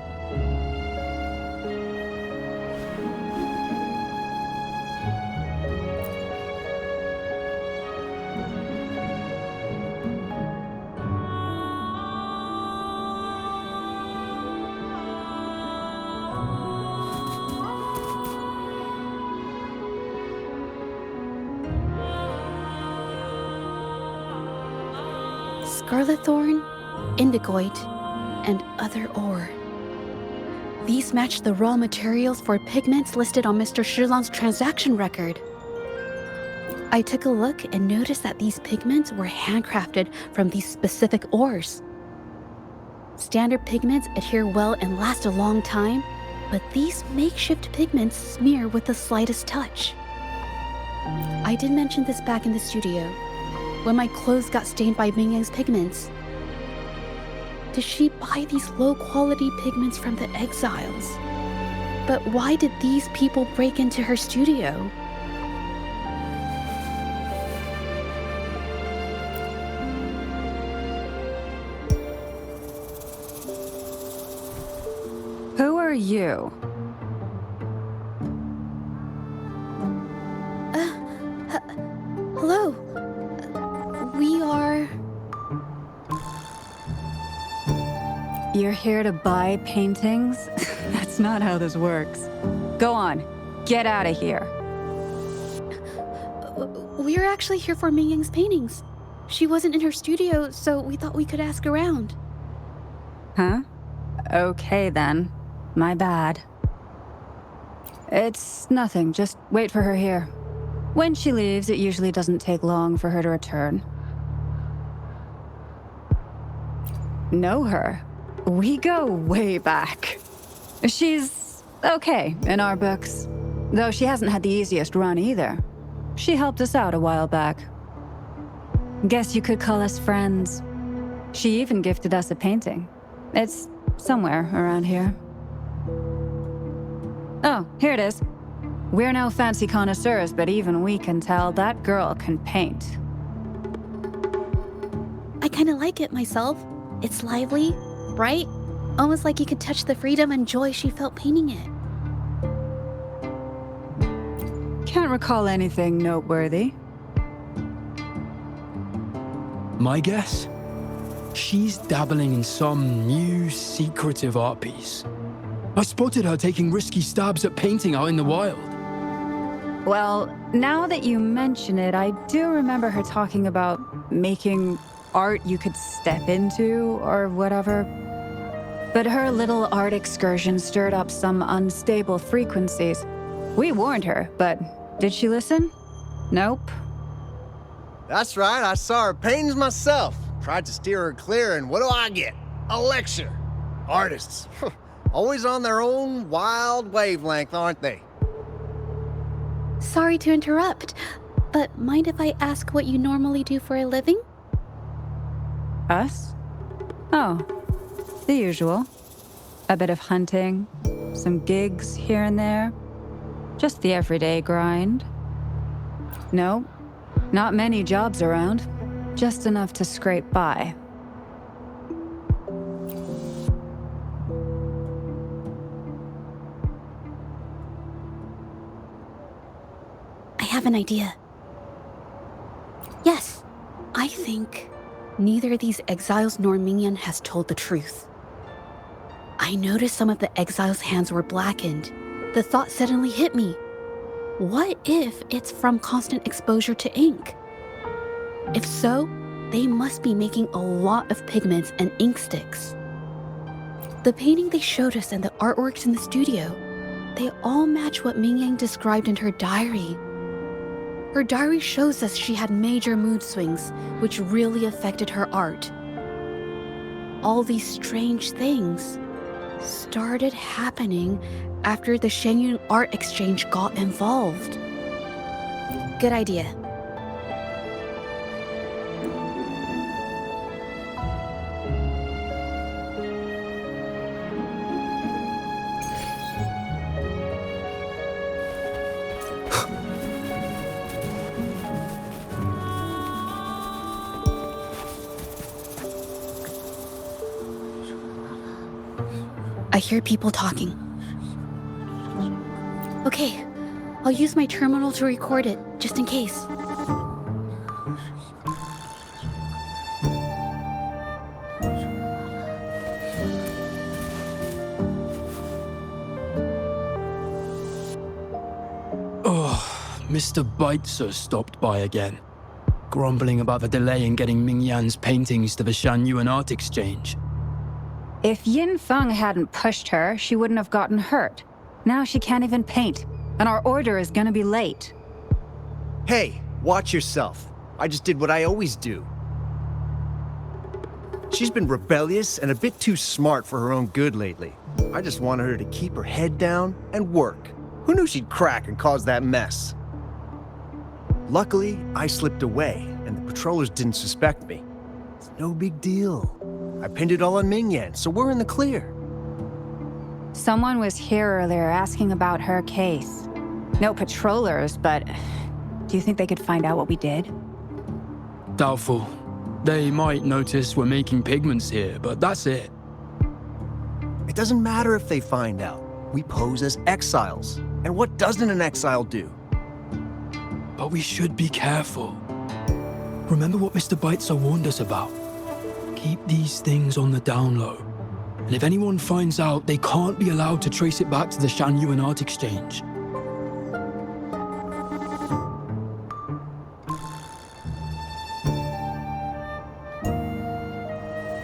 Scarlet thorn, indigoite, and other ore. These match the raw materials for pigments listed on Mr. Shilang's transaction record. I took a look and noticed that these pigments were handcrafted from these specific ores. Standard pigments adhere well and last a long time, but these makeshift pigments smear with the slightest touch. I did mention this back in the studio, when my clothes got stained by Ming Yang's pigments. Did she buy these low-quality pigments from the exiles? But why did these people break into her studio? Who are you? Hello. We are... You're here to buy paintings? That's not how this works. Go on, get out of here. We're actually here for Ming Yang's paintings. She wasn't in her studio, so we thought we could ask around. Huh? Okay then. My bad. It's nothing, just wait for her here. When she leaves, it usually doesn't take long for her to return. Know her? We go way back. She's okay in our books, though she hasn't had the easiest run either. She helped us out a while back. Guess you could call us friends. She even gifted us a painting. It's somewhere around here. Oh, here it is. We're no fancy connoisseurs, but even we can tell that girl can paint. I kinda like it myself. It's lively, bright, almost like you could touch the freedom and joy she felt painting it. Can't recall anything noteworthy. My guess? She's dabbling in some new, secretive art piece. I spotted her taking risky stabs at painting out in the wild. Well, now that you mention it, I do remember her talking about making art you could step into, or whatever. But her little art excursion stirred up some unstable frequencies. We warned her, but did she listen? Nope. That's right, I saw her paintings myself. Tried to steer her clear, and what do I get? A lecture. Artists. Always on their own wild wavelength, aren't they? Sorry to interrupt, but mind if I ask what you normally do for a living? Us? Oh, the usual. A bit of hunting, some gigs here and there. Just the everyday grind. No, not many jobs around. Just enough to scrape by. I have an idea. Yes, I think neither these exiles nor Mingyan has told the truth. I noticed some of the exiles' hands were blackened. The thought suddenly hit me. What if it's from constant exposure to ink? If so, they must be making a lot of pigments and ink sticks. The painting they showed us and the artworks in the studio, they all match what Mingyang described in her diary. Her diary shows us she had major mood swings, which really affected her art. All these strange things started happening after the Shenyun Art Exchange got involved. Good idea. I hear people talking. Okay, I'll use my terminal to record it, just in case. Oh, Mr. Beitzer stopped by again, grumbling about the delay in getting Mingyan's paintings to the Shanyuan Art Exchange. If Yin Feng hadn't pushed her, she wouldn't have gotten hurt. Now she can't even paint, and our order is gonna be late. Hey, watch yourself. I just did what I always do. She's been rebellious and a bit too smart for her own good lately. I just wanted her to keep her head down and work. Who knew she'd crack and cause that mess? Luckily, I slipped away, and the patrollers didn't suspect me. It's no big deal. I pinned it all on Mingyan, so we're in the clear. Someone was here earlier asking about her case. No patrollers, but do you think they could find out what we did? Doubtful. They might notice we're making pigments here, but that's it. It doesn't matter if they find out. We pose as exiles. And what doesn't an exile do? But we should be careful. Remember what Mr. Beitzer warned us about? Keep these things on the down low. And if anyone finds out, they can't be allowed to trace it back to the Shanyuan Art Exchange.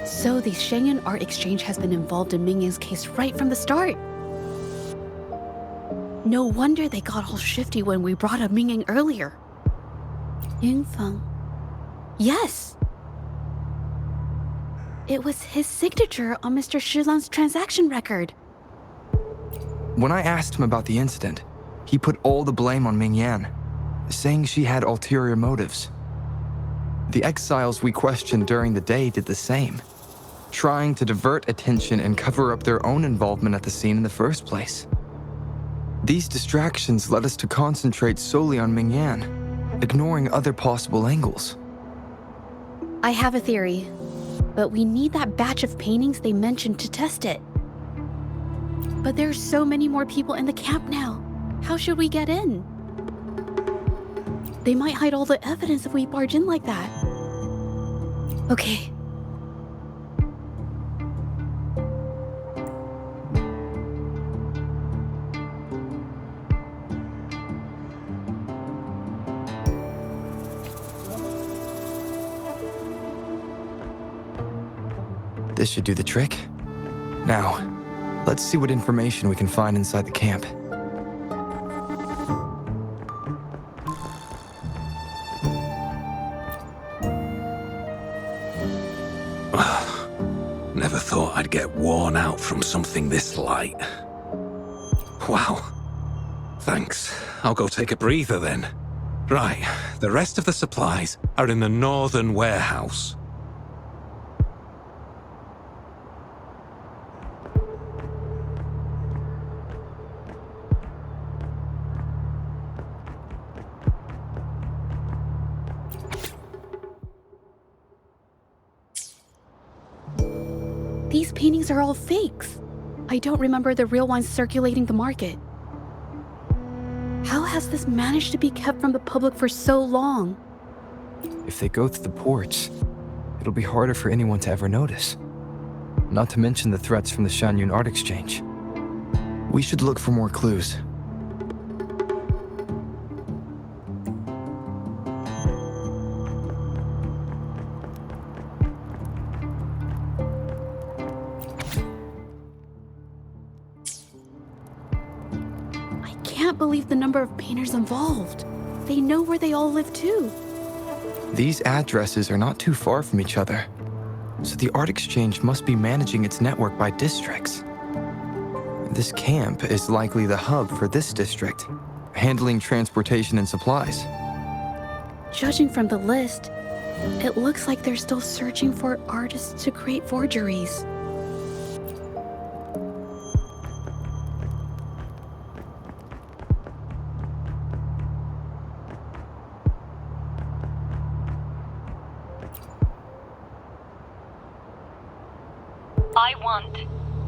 So the Shenyun Art Exchange has been involved in Mingyang's case right from the start. No wonder they got all shifty when we brought up Mingyang earlier. Yingfeng. Yes! It was his signature on Mr. Shilan's transaction record. When I asked him about the incident, he put all the blame on Mingyan. saying she had ulterior motives. The exiles we questioned during the day did the same, trying to divert attention and cover up their own involvement at the scene in the first place. These distractions led us to concentrate solely on Mingyan, ignoring other possible angles. I have a theory, but we need that batch of paintings they mentioned to test it. But there's so many more people in the camp now. How should we get in? They might hide all the evidence if we barge in like that. Okay. This should do the trick. Now, let's see what information we can find inside the camp. Never thought I'd get worn out from something this light. Wow. Thanks. I'll go take a breather then. Right, the rest of the supplies are in the northern warehouse. These paintings are all fakes. I don't remember the real ones circulating the market. How has this managed to be kept from the public for so long? If they go through the ports, it'll be harder for anyone to ever notice. Not to mention the threats from the Shanyun Art Exchange. We should look for more clues. I can't believe the number of painters involved. They know where they all live too. These addresses are not too far from each other, so the Art Exchange must be managing its network by districts. This camp is likely the hub for this district, handling transportation and supplies. Judging from the list, it looks like they're still searching for artists to create forgeries. I want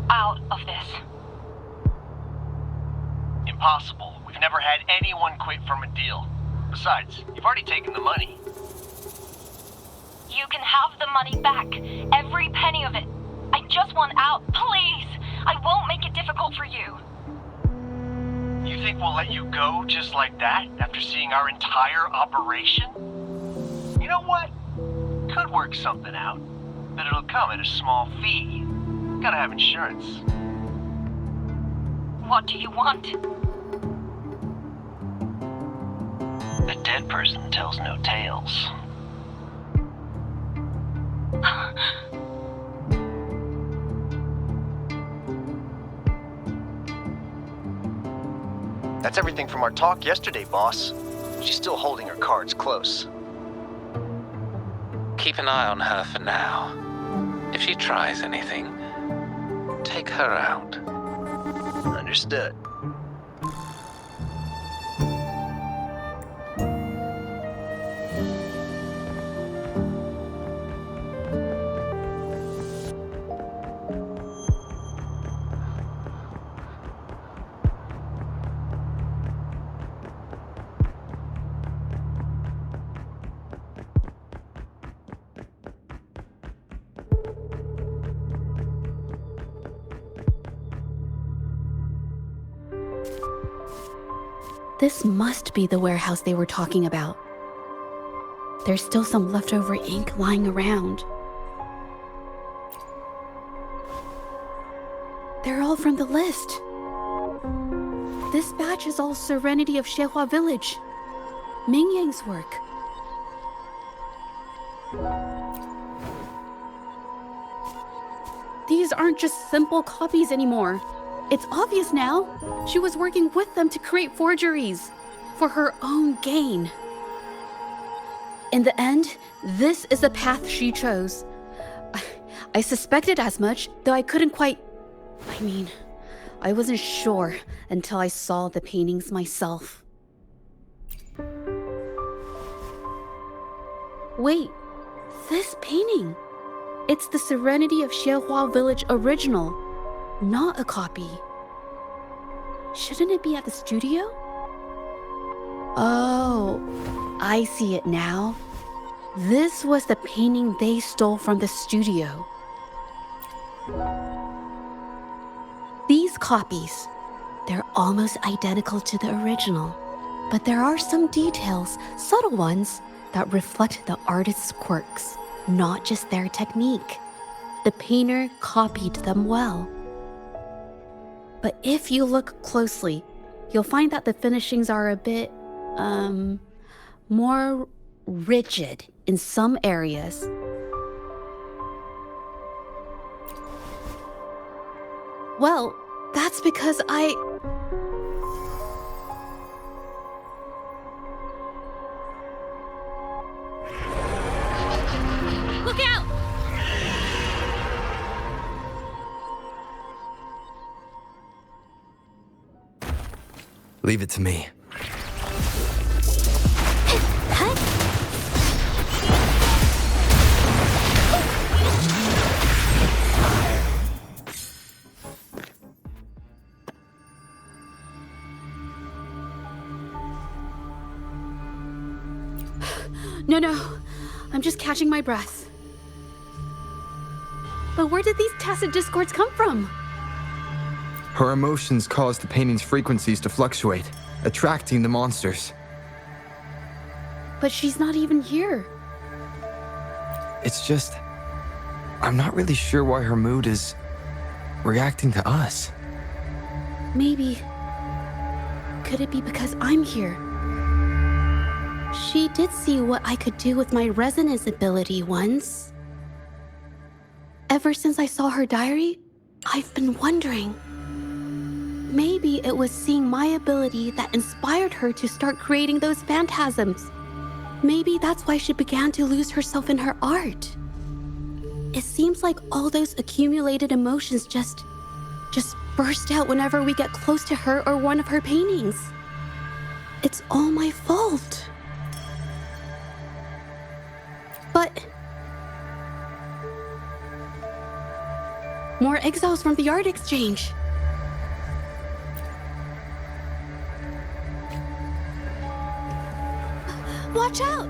out of this. Impossible. We've never had anyone quit from a deal. Besides, you've already taken the money. You can have the money back. Every penny of it. I just want out. Please! I won't make it difficult for you. You think we'll let you go just like that after seeing our entire operation? You know what? Could work something out. But it'll come at a small fee. Gotta have insurance. What do you want? A dead person tells no tales. That's everything from our talk yesterday, boss. She's still holding her cards close. Keep an eye on her for now. If she tries anything, take her out. Understood. This must be the warehouse they were talking about. There's still some leftover ink lying around. They're all from the list. This batch is all Serenity of Shehua Village. Ming Yang's work. These aren't just simple copies anymore. It's obvious now. She was working with them to create forgeries. for her own gain. In the end, this is the path she chose. I suspected as much, though I couldn't quite... I wasn't sure until I saw the paintings myself. Wait, this painting. It's the Serenity of Xiehua Village original, not a copy. Shouldn't it be at the studio? Oh, I see it now. This was the painting they stole from the studio. These copies, they're almost identical to the original, but there are some details, subtle ones, that reflect the artist's quirks, not just their technique. The painter copied them well. But if you look closely, you'll find that the finishings are a bit, more rigid in some areas. Well, that's because Look out! Leave it to me. No, I'm just catching my breath. But where did these tacit discords come from? Her emotions caused the painting's frequencies to fluctuate, attracting the monsters. But she's not even here. It's just... I'm not really sure why her mood is reacting to us. Maybe... Could it be because I'm here? She did see what I could do with my resonance ability once. Ever since I saw her diary, I've been wondering. Maybe it was seeing my ability that inspired her to start creating those phantasms. Maybe that's why she began to lose herself in her art. It seems like all those accumulated emotions just burst out whenever we get close to her or one of her paintings. It's all my fault. But... more exiles from the art exchange. Watch out!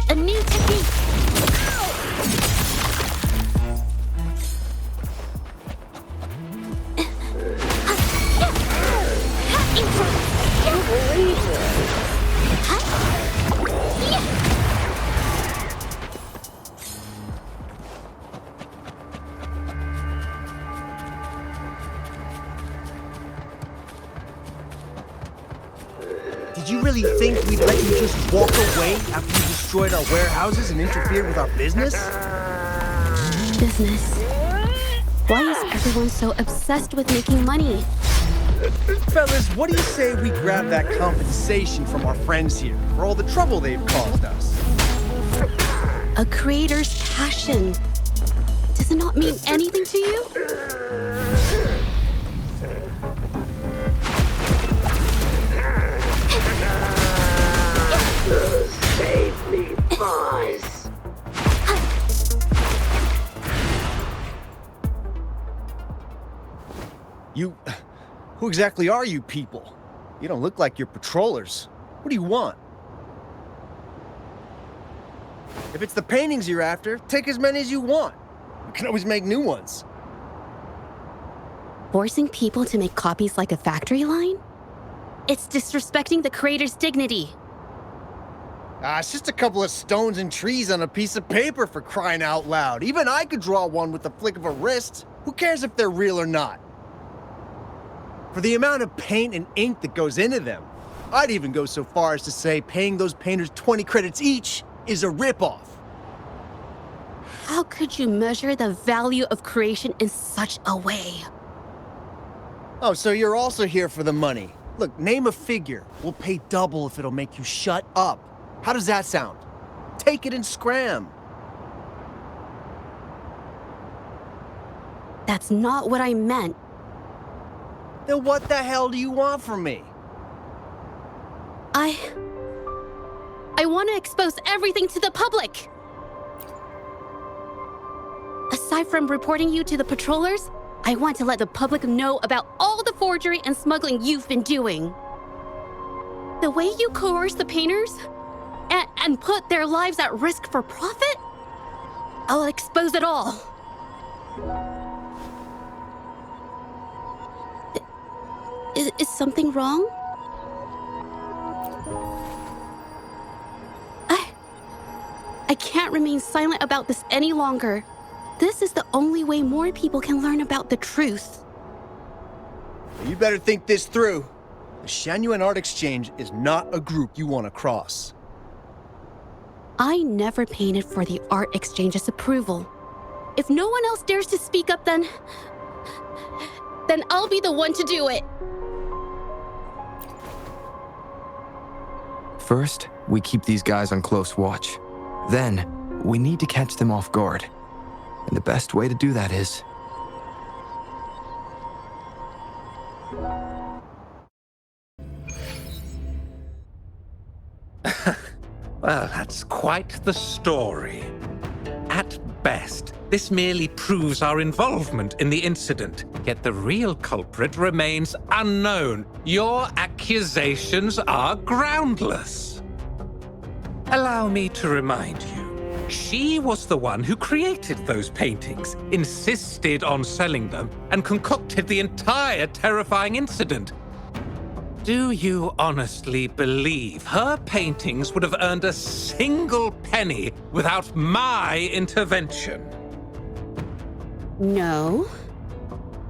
A new technique! Did you really think we'd let you just walk away after you destroyed our warehouses and interfered with our business? Business. Why is everyone so obsessed with making money? Fellas, what do you say we grab that compensation from our friends here for all the trouble they've caused us? A creator's passion. Does it not mean anything to you? Save me, boys. Who exactly are you people? You don't look like you're patrollers. What do you want? If it's the paintings you're after, take as many as you want. We can always make new ones. Forcing people to make copies like a factory line? It's disrespecting the creator's dignity. It's just a couple of stones and trees on a piece of paper, for crying out loud. Even I could draw one with the flick of a wrist. Who cares if they're real or not? For the amount of paint and ink that goes into them, I'd even go so far as to say paying those painters 20 credits each is a ripoff. How could you measure the value of creation in such a way? Oh, so you're also here for the money. Look, name a figure. We'll pay double if it'll make you shut up. How does that sound? Take it and scram. That's not what I meant. Then what the hell do you want from me? I want to expose everything to the public. Aside from reporting you to the patrollers, I want to let the public know about all the forgery and smuggling you've been doing. The way you coerce the painters and put their lives at risk for profit? I'll expose it all. Is something wrong? I can't remain silent about this any longer. This is the only way more people can learn about the truth. You better think this through. The Shanyuan Art Exchange is not a group you want to cross. I never painted for the Art Exchange's approval. If no one else dares to speak up, then I'll be the one to do it. First, we keep these guys on close watch. Then, we need to catch them off guard. And the best way to do that is... Well, that's quite the story. At best, this merely proves our involvement in the incident, yet the real culprit remains unknown. Your accusations are groundless. Allow me to remind you, she was the one who created those paintings, insisted on selling them, and concocted the entire terrifying incident. Do you honestly believe her paintings would have earned a single penny without my intervention? No.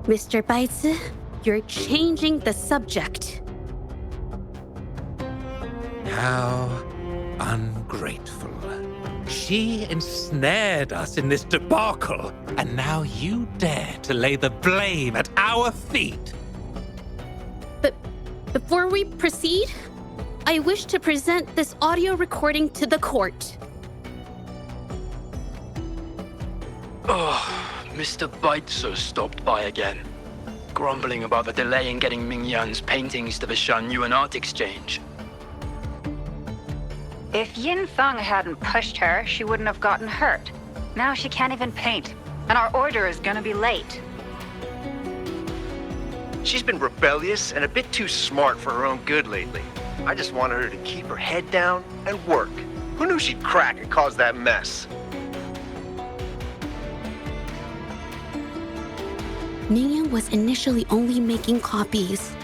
Mr. Baitsu, you're changing the subject. How ungrateful. She ensnared us in this debacle, and now you dare to lay the blame at our feet. But before we proceed, I wish to present this audio recording to the court. Oh, Mr. Baitsu stopped by again, grumbling about the delay in getting Mingyan's paintings to the Shanyuan Art Exchange. If Yin Feng hadn't pushed her, she wouldn't have gotten hurt. Now she can't even paint, and our order is gonna be late. She's been rebellious and a bit too smart for her own good lately. I just wanted her to keep her head down and work. Who knew she'd crack and cause that mess? Mingyan was initially only making copies.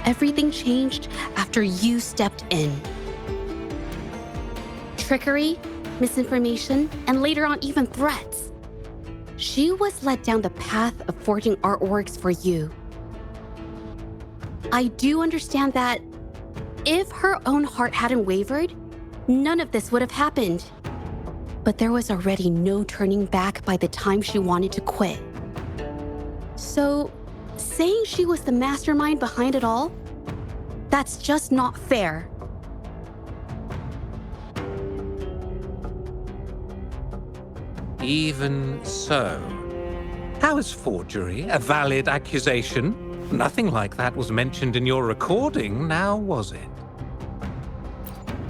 Everything changed after you stepped in. Trickery, misinformation, and later on even threats. She was led down the path of forging artworks for you. I do understand that if her own heart hadn't wavered, none of this would have happened. But there was already no turning back by the time she wanted to quit. So, saying she was the mastermind behind it all, that's just not fair. Even so, how is forgery a valid accusation? Nothing like that was mentioned in your recording, now was it?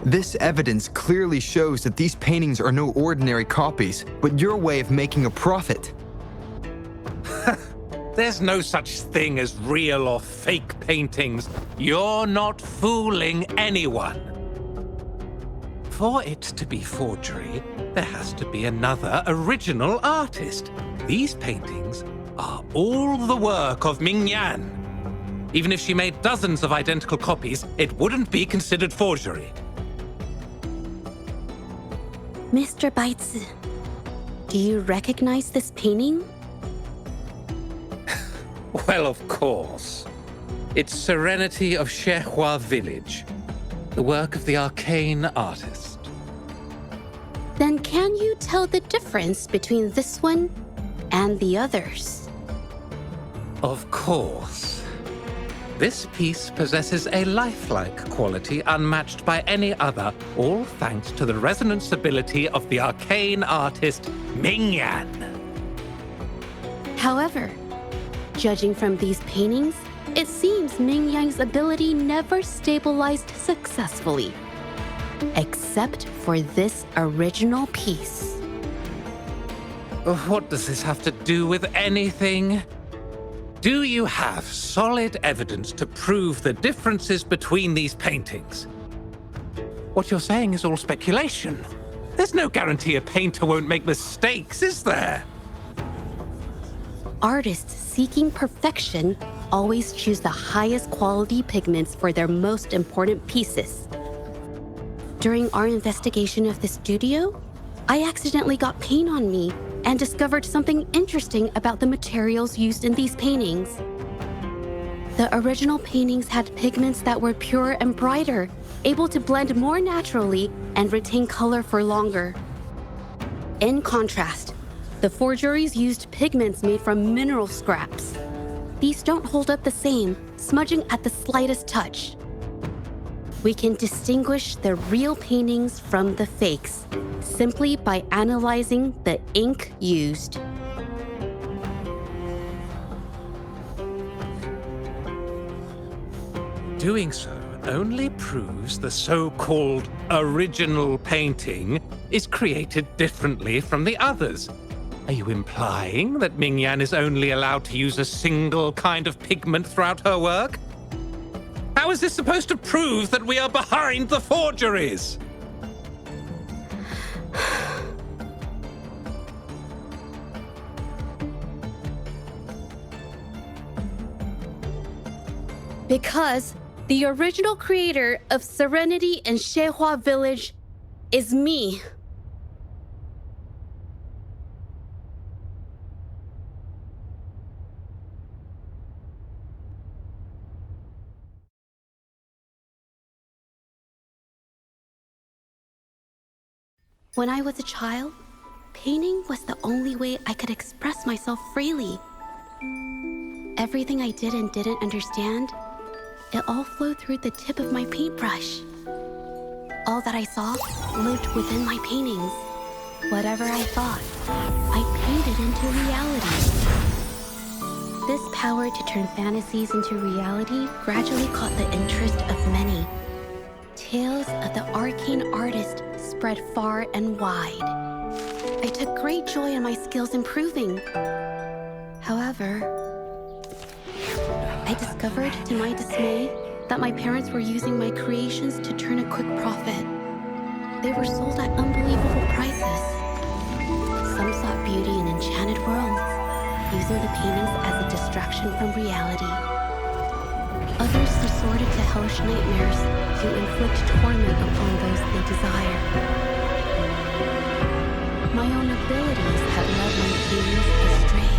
This evidence clearly shows that these paintings are no ordinary copies, but your way of making a profit. There's no such thing as real or fake paintings. You're not fooling anyone. For it to be forgery, there has to be another original artist. These paintings are all the work of Mingyan. Even if she made dozens of identical copies, it wouldn't be considered forgery. Mr. Baitsu, do you recognize this painting? Well, of course. It's Serenity of Zhezhi Village, the work of the arcane artist. Then can you tell the difference between this one and the others? Of course. This piece possesses a lifelike quality unmatched by any other, all thanks to the resonance ability of the arcane artist Mingyan. However, judging from these paintings, it seems Ming Yang's ability never stabilized successfully, except for this original piece. What does this have to do with anything? Do you have solid evidence to prove the differences between these paintings? What you're saying is all speculation. There's no guarantee a painter won't make mistakes, is there? Artists seeking perfection always choose the highest quality pigments for their most important pieces. During our investigation of the studio, I accidentally got paint on me and discovered something interesting about the materials used in these paintings. The original paintings had pigments that were pure and brighter, able to blend more naturally and retain color for longer. In contrast, the forgeries used pigments made from mineral scraps. These don't hold up the same, smudging at the slightest touch. We can distinguish the real paintings from the fakes simply by analyzing the ink used. Doing so only proves the so-called original painting is created differently from the others. Are you implying that Mingyan is only allowed to use a single kind of pigment throughout her work? How is this supposed to prove that we are behind the forgeries? Because the original creator of Serenity in Zhezhi Village is me. When I was a child, painting was the only way I could express myself freely. Everything I did and didn't understand, it all flowed through the tip of my paintbrush. All that I saw lived within my paintings. Whatever I thought, I painted into reality. This power to turn fantasies into reality gradually caught the interest of many. Tales of the arcane artist spread far and wide. I took great joy in my skills improving. However, I discovered to my dismay that my parents were using my creations to turn a quick profit. They were sold at unbelievable prices. Some sought beauty in enchanted worlds, using the paintings as a distraction from reality. Others resorted to hellish nightmares to inflict torment upon those they desire. My own abilities had led my paintings astray.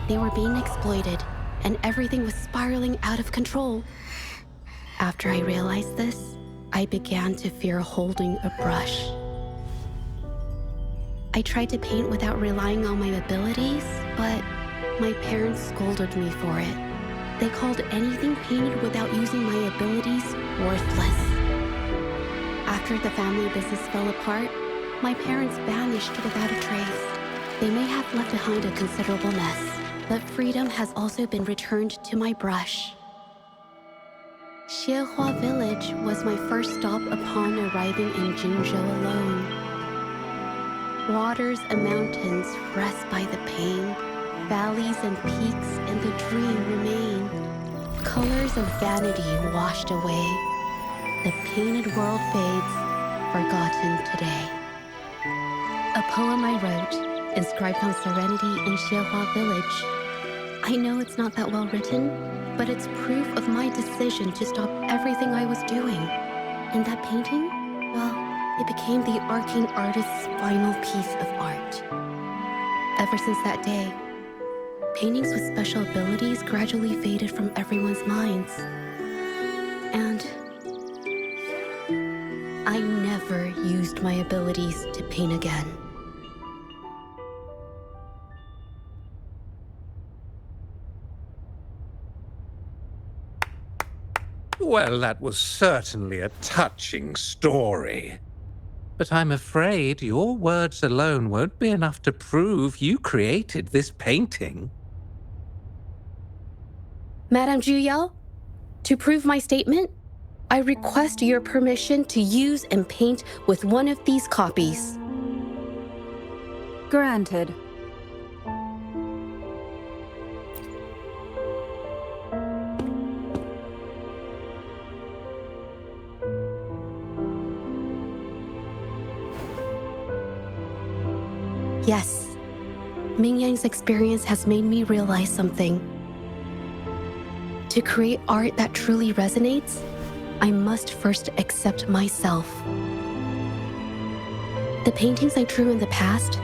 They were being exploited, and everything was spiraling out of control. After I realized this, I began to fear holding a brush. I tried to paint without relying on my abilities, but my parents scolded me for it. They called anything painted without using my abilities worthless. After the family business fell apart, my parents vanished without a trace. They may have left behind a considerable mess, but freedom has also been returned to my brush. Zhezhi Village was my first stop upon arriving in Jinzhou alone. Waters and mountains rest by the pain. Valleys and peaks in the dream remain. Colors of vanity washed away. The painted world fades, forgotten today. A poem I wrote, inscribed on Serenity in Zhezhi Village. I know it's not that well written, but it's proof of my decision to stop everything I was doing. And that painting, well, it became the arcane artist's final piece of art. Ever since that day, Paintings with special abilities gradually faded from everyone's minds. And I never used my abilities to paint again. Well, that was certainly a touching story. But I'm afraid your words alone won't be enough to prove you created this painting. Madame Juyao, to prove my statement, I request your permission to use and paint with one of these copies. Granted. Yes, Ming Yang's experience has made me realize something. To create art that truly resonates, I must first accept myself. The paintings I drew in the past,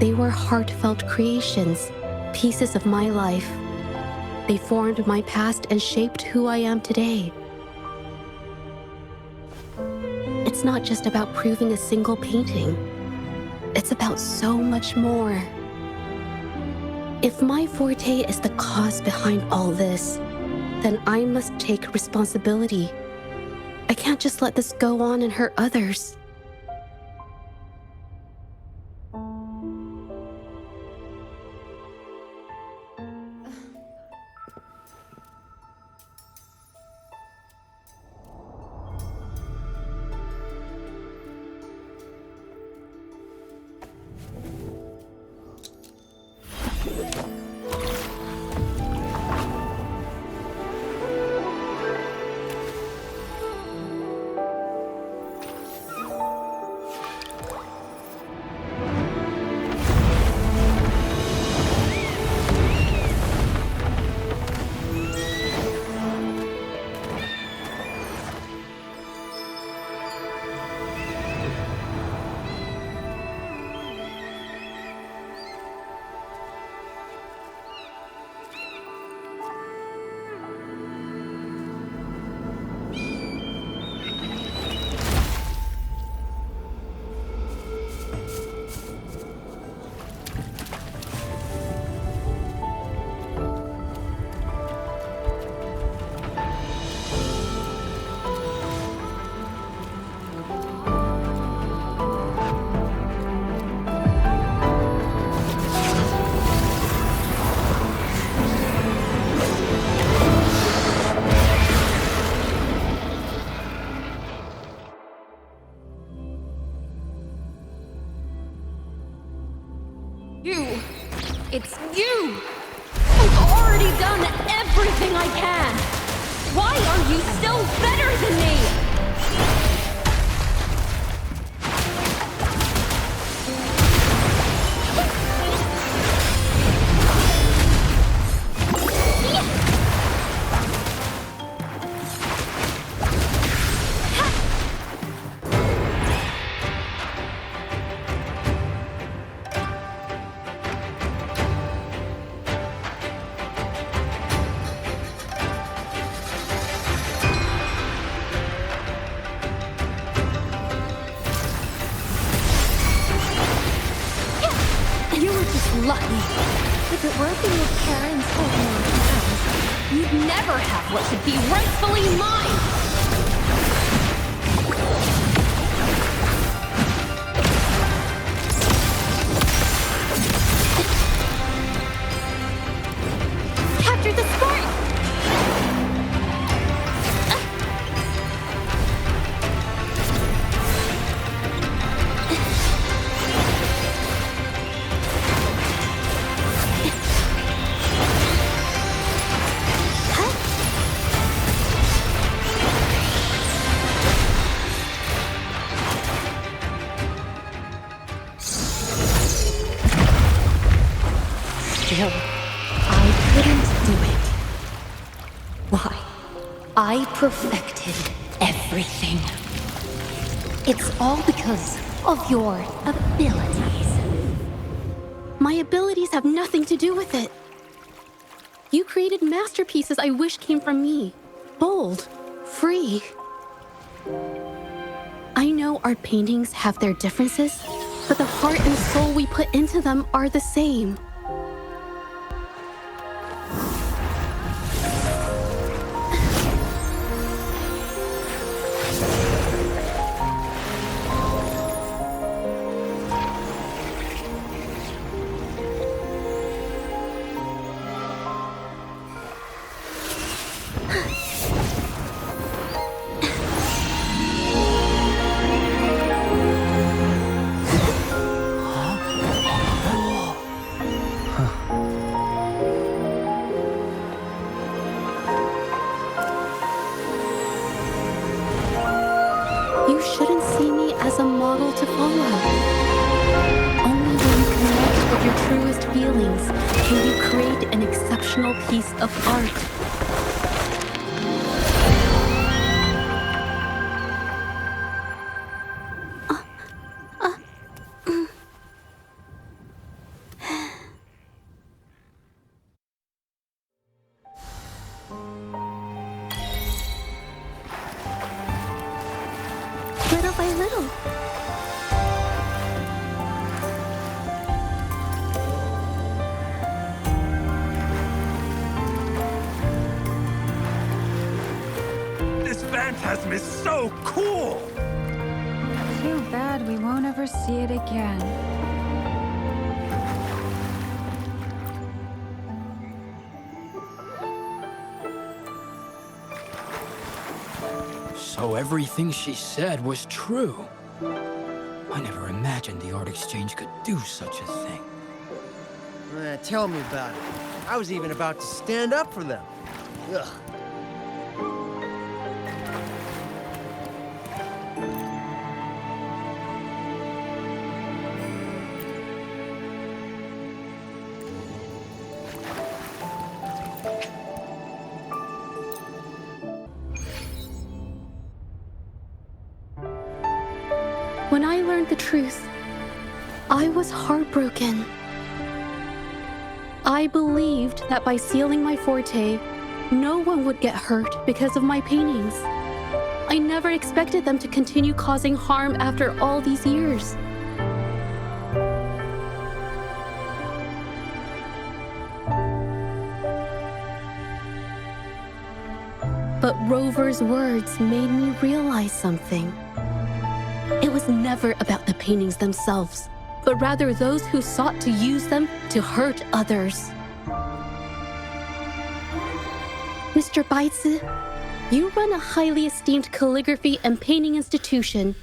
they were heartfelt creations, pieces of my life. They formed my past and shaped who I am today. It's not just about proving a single painting. It's about so much more. If my forte is the cause behind all this, then I must take responsibility. I can't just let this go on and hurt others. It's you! I've already done everything I can! Why are you still better than me? Lucky. If it weren't for your parents holding your hands, you'd never have what should be rightfully mine! Capture the spark! Still, I couldn't do it. Why? I perfected everything. It's all because of your abilities. My abilities have nothing to do with it. You created masterpieces I wish came from me. Bold, free. I know our paintings have their differences, but the heart and soul we put into them are the same. You shouldn't see me as a model to follow. Only when you connect with your truest feelings can you create an exceptional piece of art. Little by little. This phantasm is so cool! Too bad we won't ever see it again. So everything she said was true. I never imagined the art exchange could do such a thing. Tell me about it. I was even about to stand up for them. Ugh. When I learned the truth, I was heartbroken. I believed that by sealing my forte, no one would get hurt because of my paintings. I never expected them to continue causing harm after all these years. But Rover's words made me realize something. It was never about the paintings themselves, but rather those who sought to use them to hurt others. Mr. Baitsu, you run a highly esteemed calligraphy and painting institution,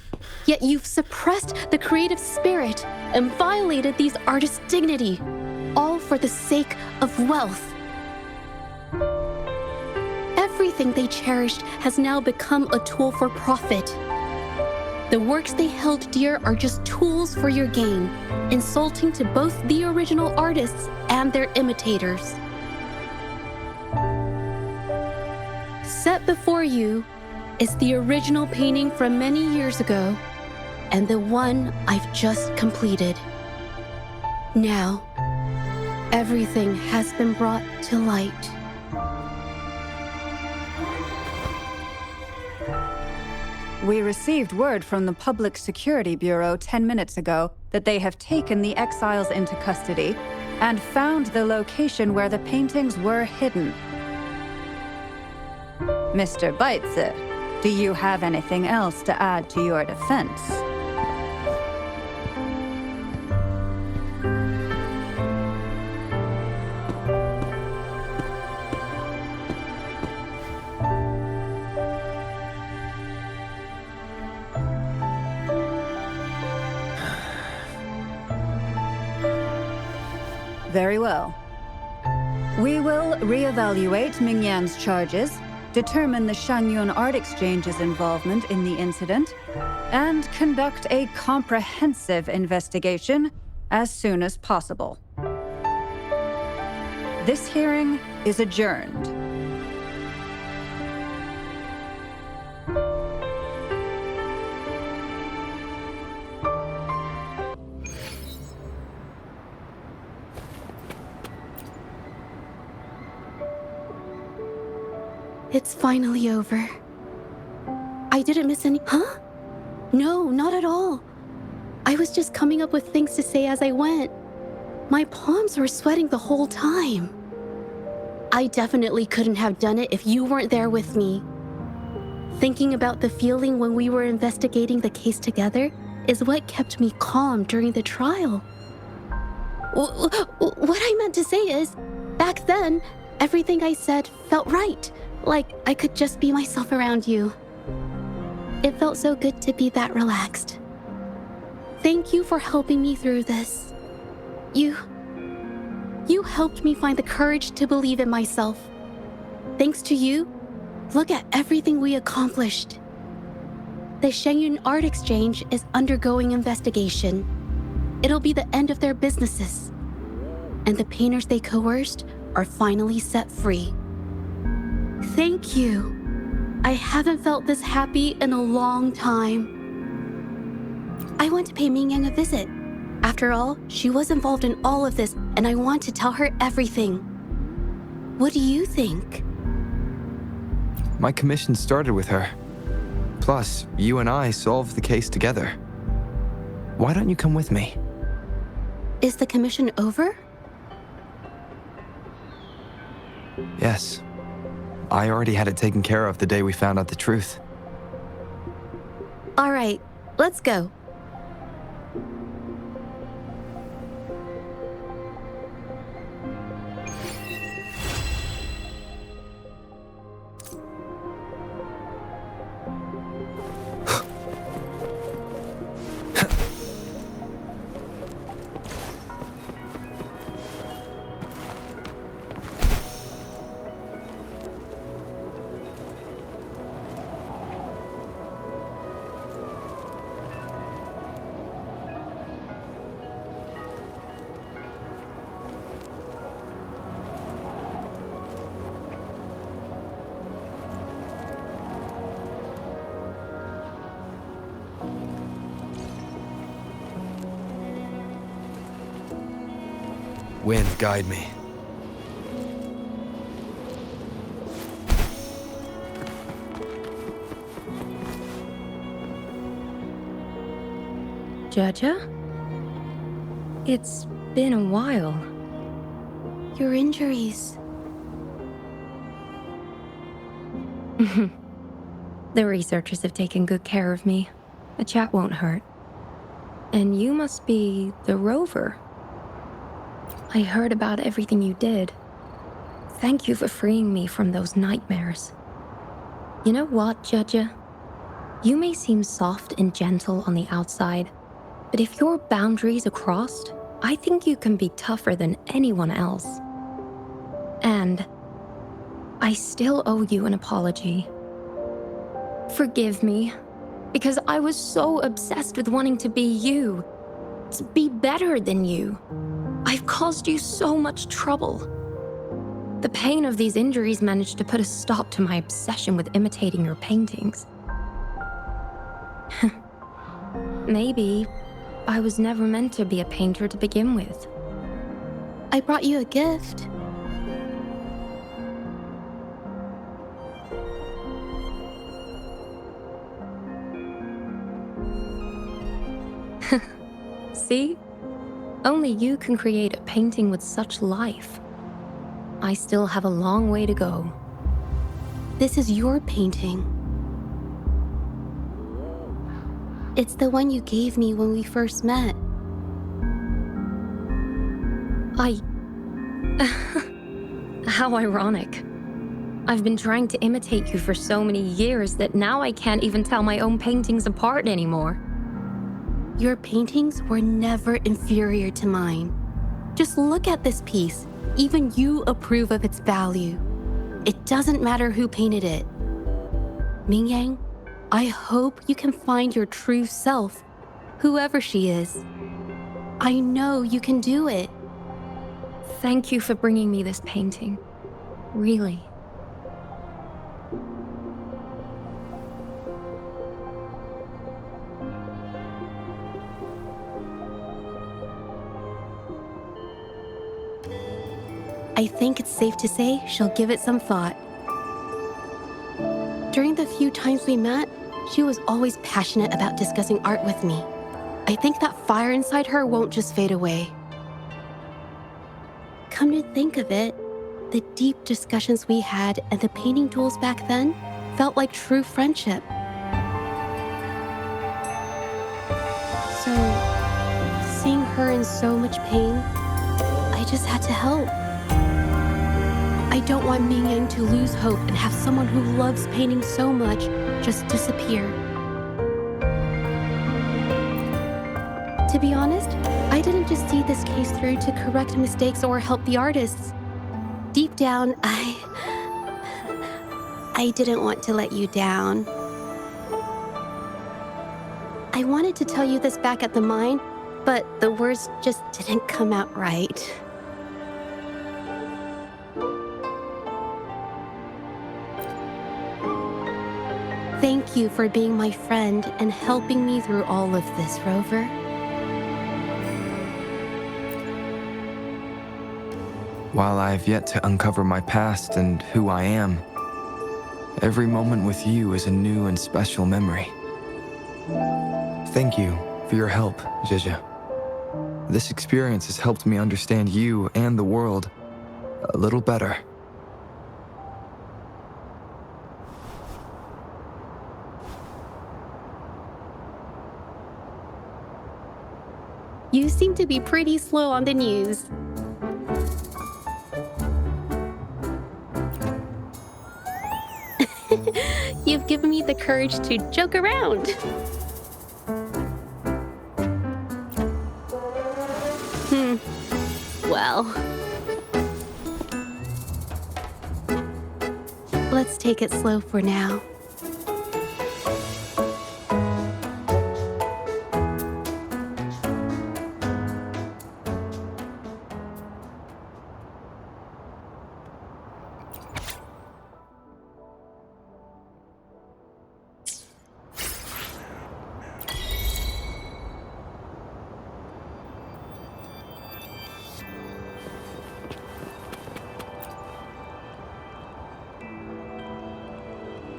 yet you've suppressed the creative spirit and violated these artists' dignity, all for the sake of wealth. Everything they cherished has now become a tool for profit. The works they held dear are just tools for your gain, insulting to both the original artists and their imitators. Set before you is the original painting from many years ago, and the one I've just completed. Now, everything has been brought to light. We received word from the Public Security Bureau 10 minutes ago that they have taken the exiles into custody and found the location where the paintings were hidden. Mr. Baitsu, do you have anything else to add to your defense? Very well. We will reevaluate Mingyan's charges, determine the Shanyun Art Exchange's involvement in the incident, and conduct a comprehensive investigation as soon as possible. This hearing is adjourned. It's finally over. I didn't miss any... Huh? No, not at all. I was just coming up with things to say as I went. My palms were sweating the whole time. I definitely couldn't have done it if you weren't there with me. Thinking about the feeling when we were investigating the case together is what kept me calm during the trial. What I meant to say is, back then, everything I said felt right. Like I could just be myself around you. It felt so good to be that relaxed. Thank you for helping me through this. You helped me find the courage to believe in myself. Thanks to you, look at everything we accomplished. The Shenyun Art Exchange is undergoing investigation. It'll be the end of their businesses. And the painters they coerced are finally set free. Thank you. I haven't felt this happy in a long time. I want to pay Mingyang a visit. After all, she was involved in all of this, and I want to tell her everything. What do you think? My commission started with her. Plus, you and I solved the case together. Why don't you come with me? Is the commission over? Yes. I already had it taken care of the day we found out the truth. All right, let's go. Wind, guide me. Zhezhi? It's been a while. Your injuries. The researchers have taken good care of me. A chat won't hurt. And you must be the rover. I heard about everything you did. Thank you for freeing me from those nightmares. You know what, Zhezhi? You may seem soft and gentle on the outside, but if your boundaries are crossed, I think you can be tougher than anyone else. And I still owe you an apology. Forgive me, because I was so obsessed with wanting to be you, to be better than you. I've caused you so much trouble. The pain of these injuries managed to put a stop to my obsession with imitating your paintings. Maybe I was never meant to be a painter to begin with. I brought you a gift. See? Only you can create a painting with such life. I still have a long way to go. This is your painting. It's the one you gave me when we first met. How ironic. I've been trying to imitate you for so many years that now I can't even tell my own paintings apart anymore. Your paintings were never inferior to mine. Just look at this piece. Even you approve of its value. It doesn't matter who painted it. Mingyang, I hope you can find your true self, whoever she is. I know you can do it. Thank you for bringing me this painting. Really. I think it's safe to say she'll give it some thought. few times we met, she was always passionate about discussing art with me. I think that fire inside her won't just fade away. Come to think of it, the deep discussions we had and the painting duels back then felt like true friendship. So, seeing her in so much pain, I just had to help. I don't want Ming Yang to lose hope and have someone who loves painting so much just disappear. To be honest, I didn't just see this case through to correct mistakes or help the artists. Deep down, I didn't want to let you down. I wanted to tell you this back at the mine, but the words just didn't come out right. Thank you for being my friend and helping me through all of this, Rover. While I have yet to uncover my past and who I am, every moment with you is a new and special memory. Thank you for your help, Zhezhi. This experience has helped me understand you and the world a little better. You seem to be pretty slow on the news. You've given me the courage to joke around. Well, let's take it slow for now.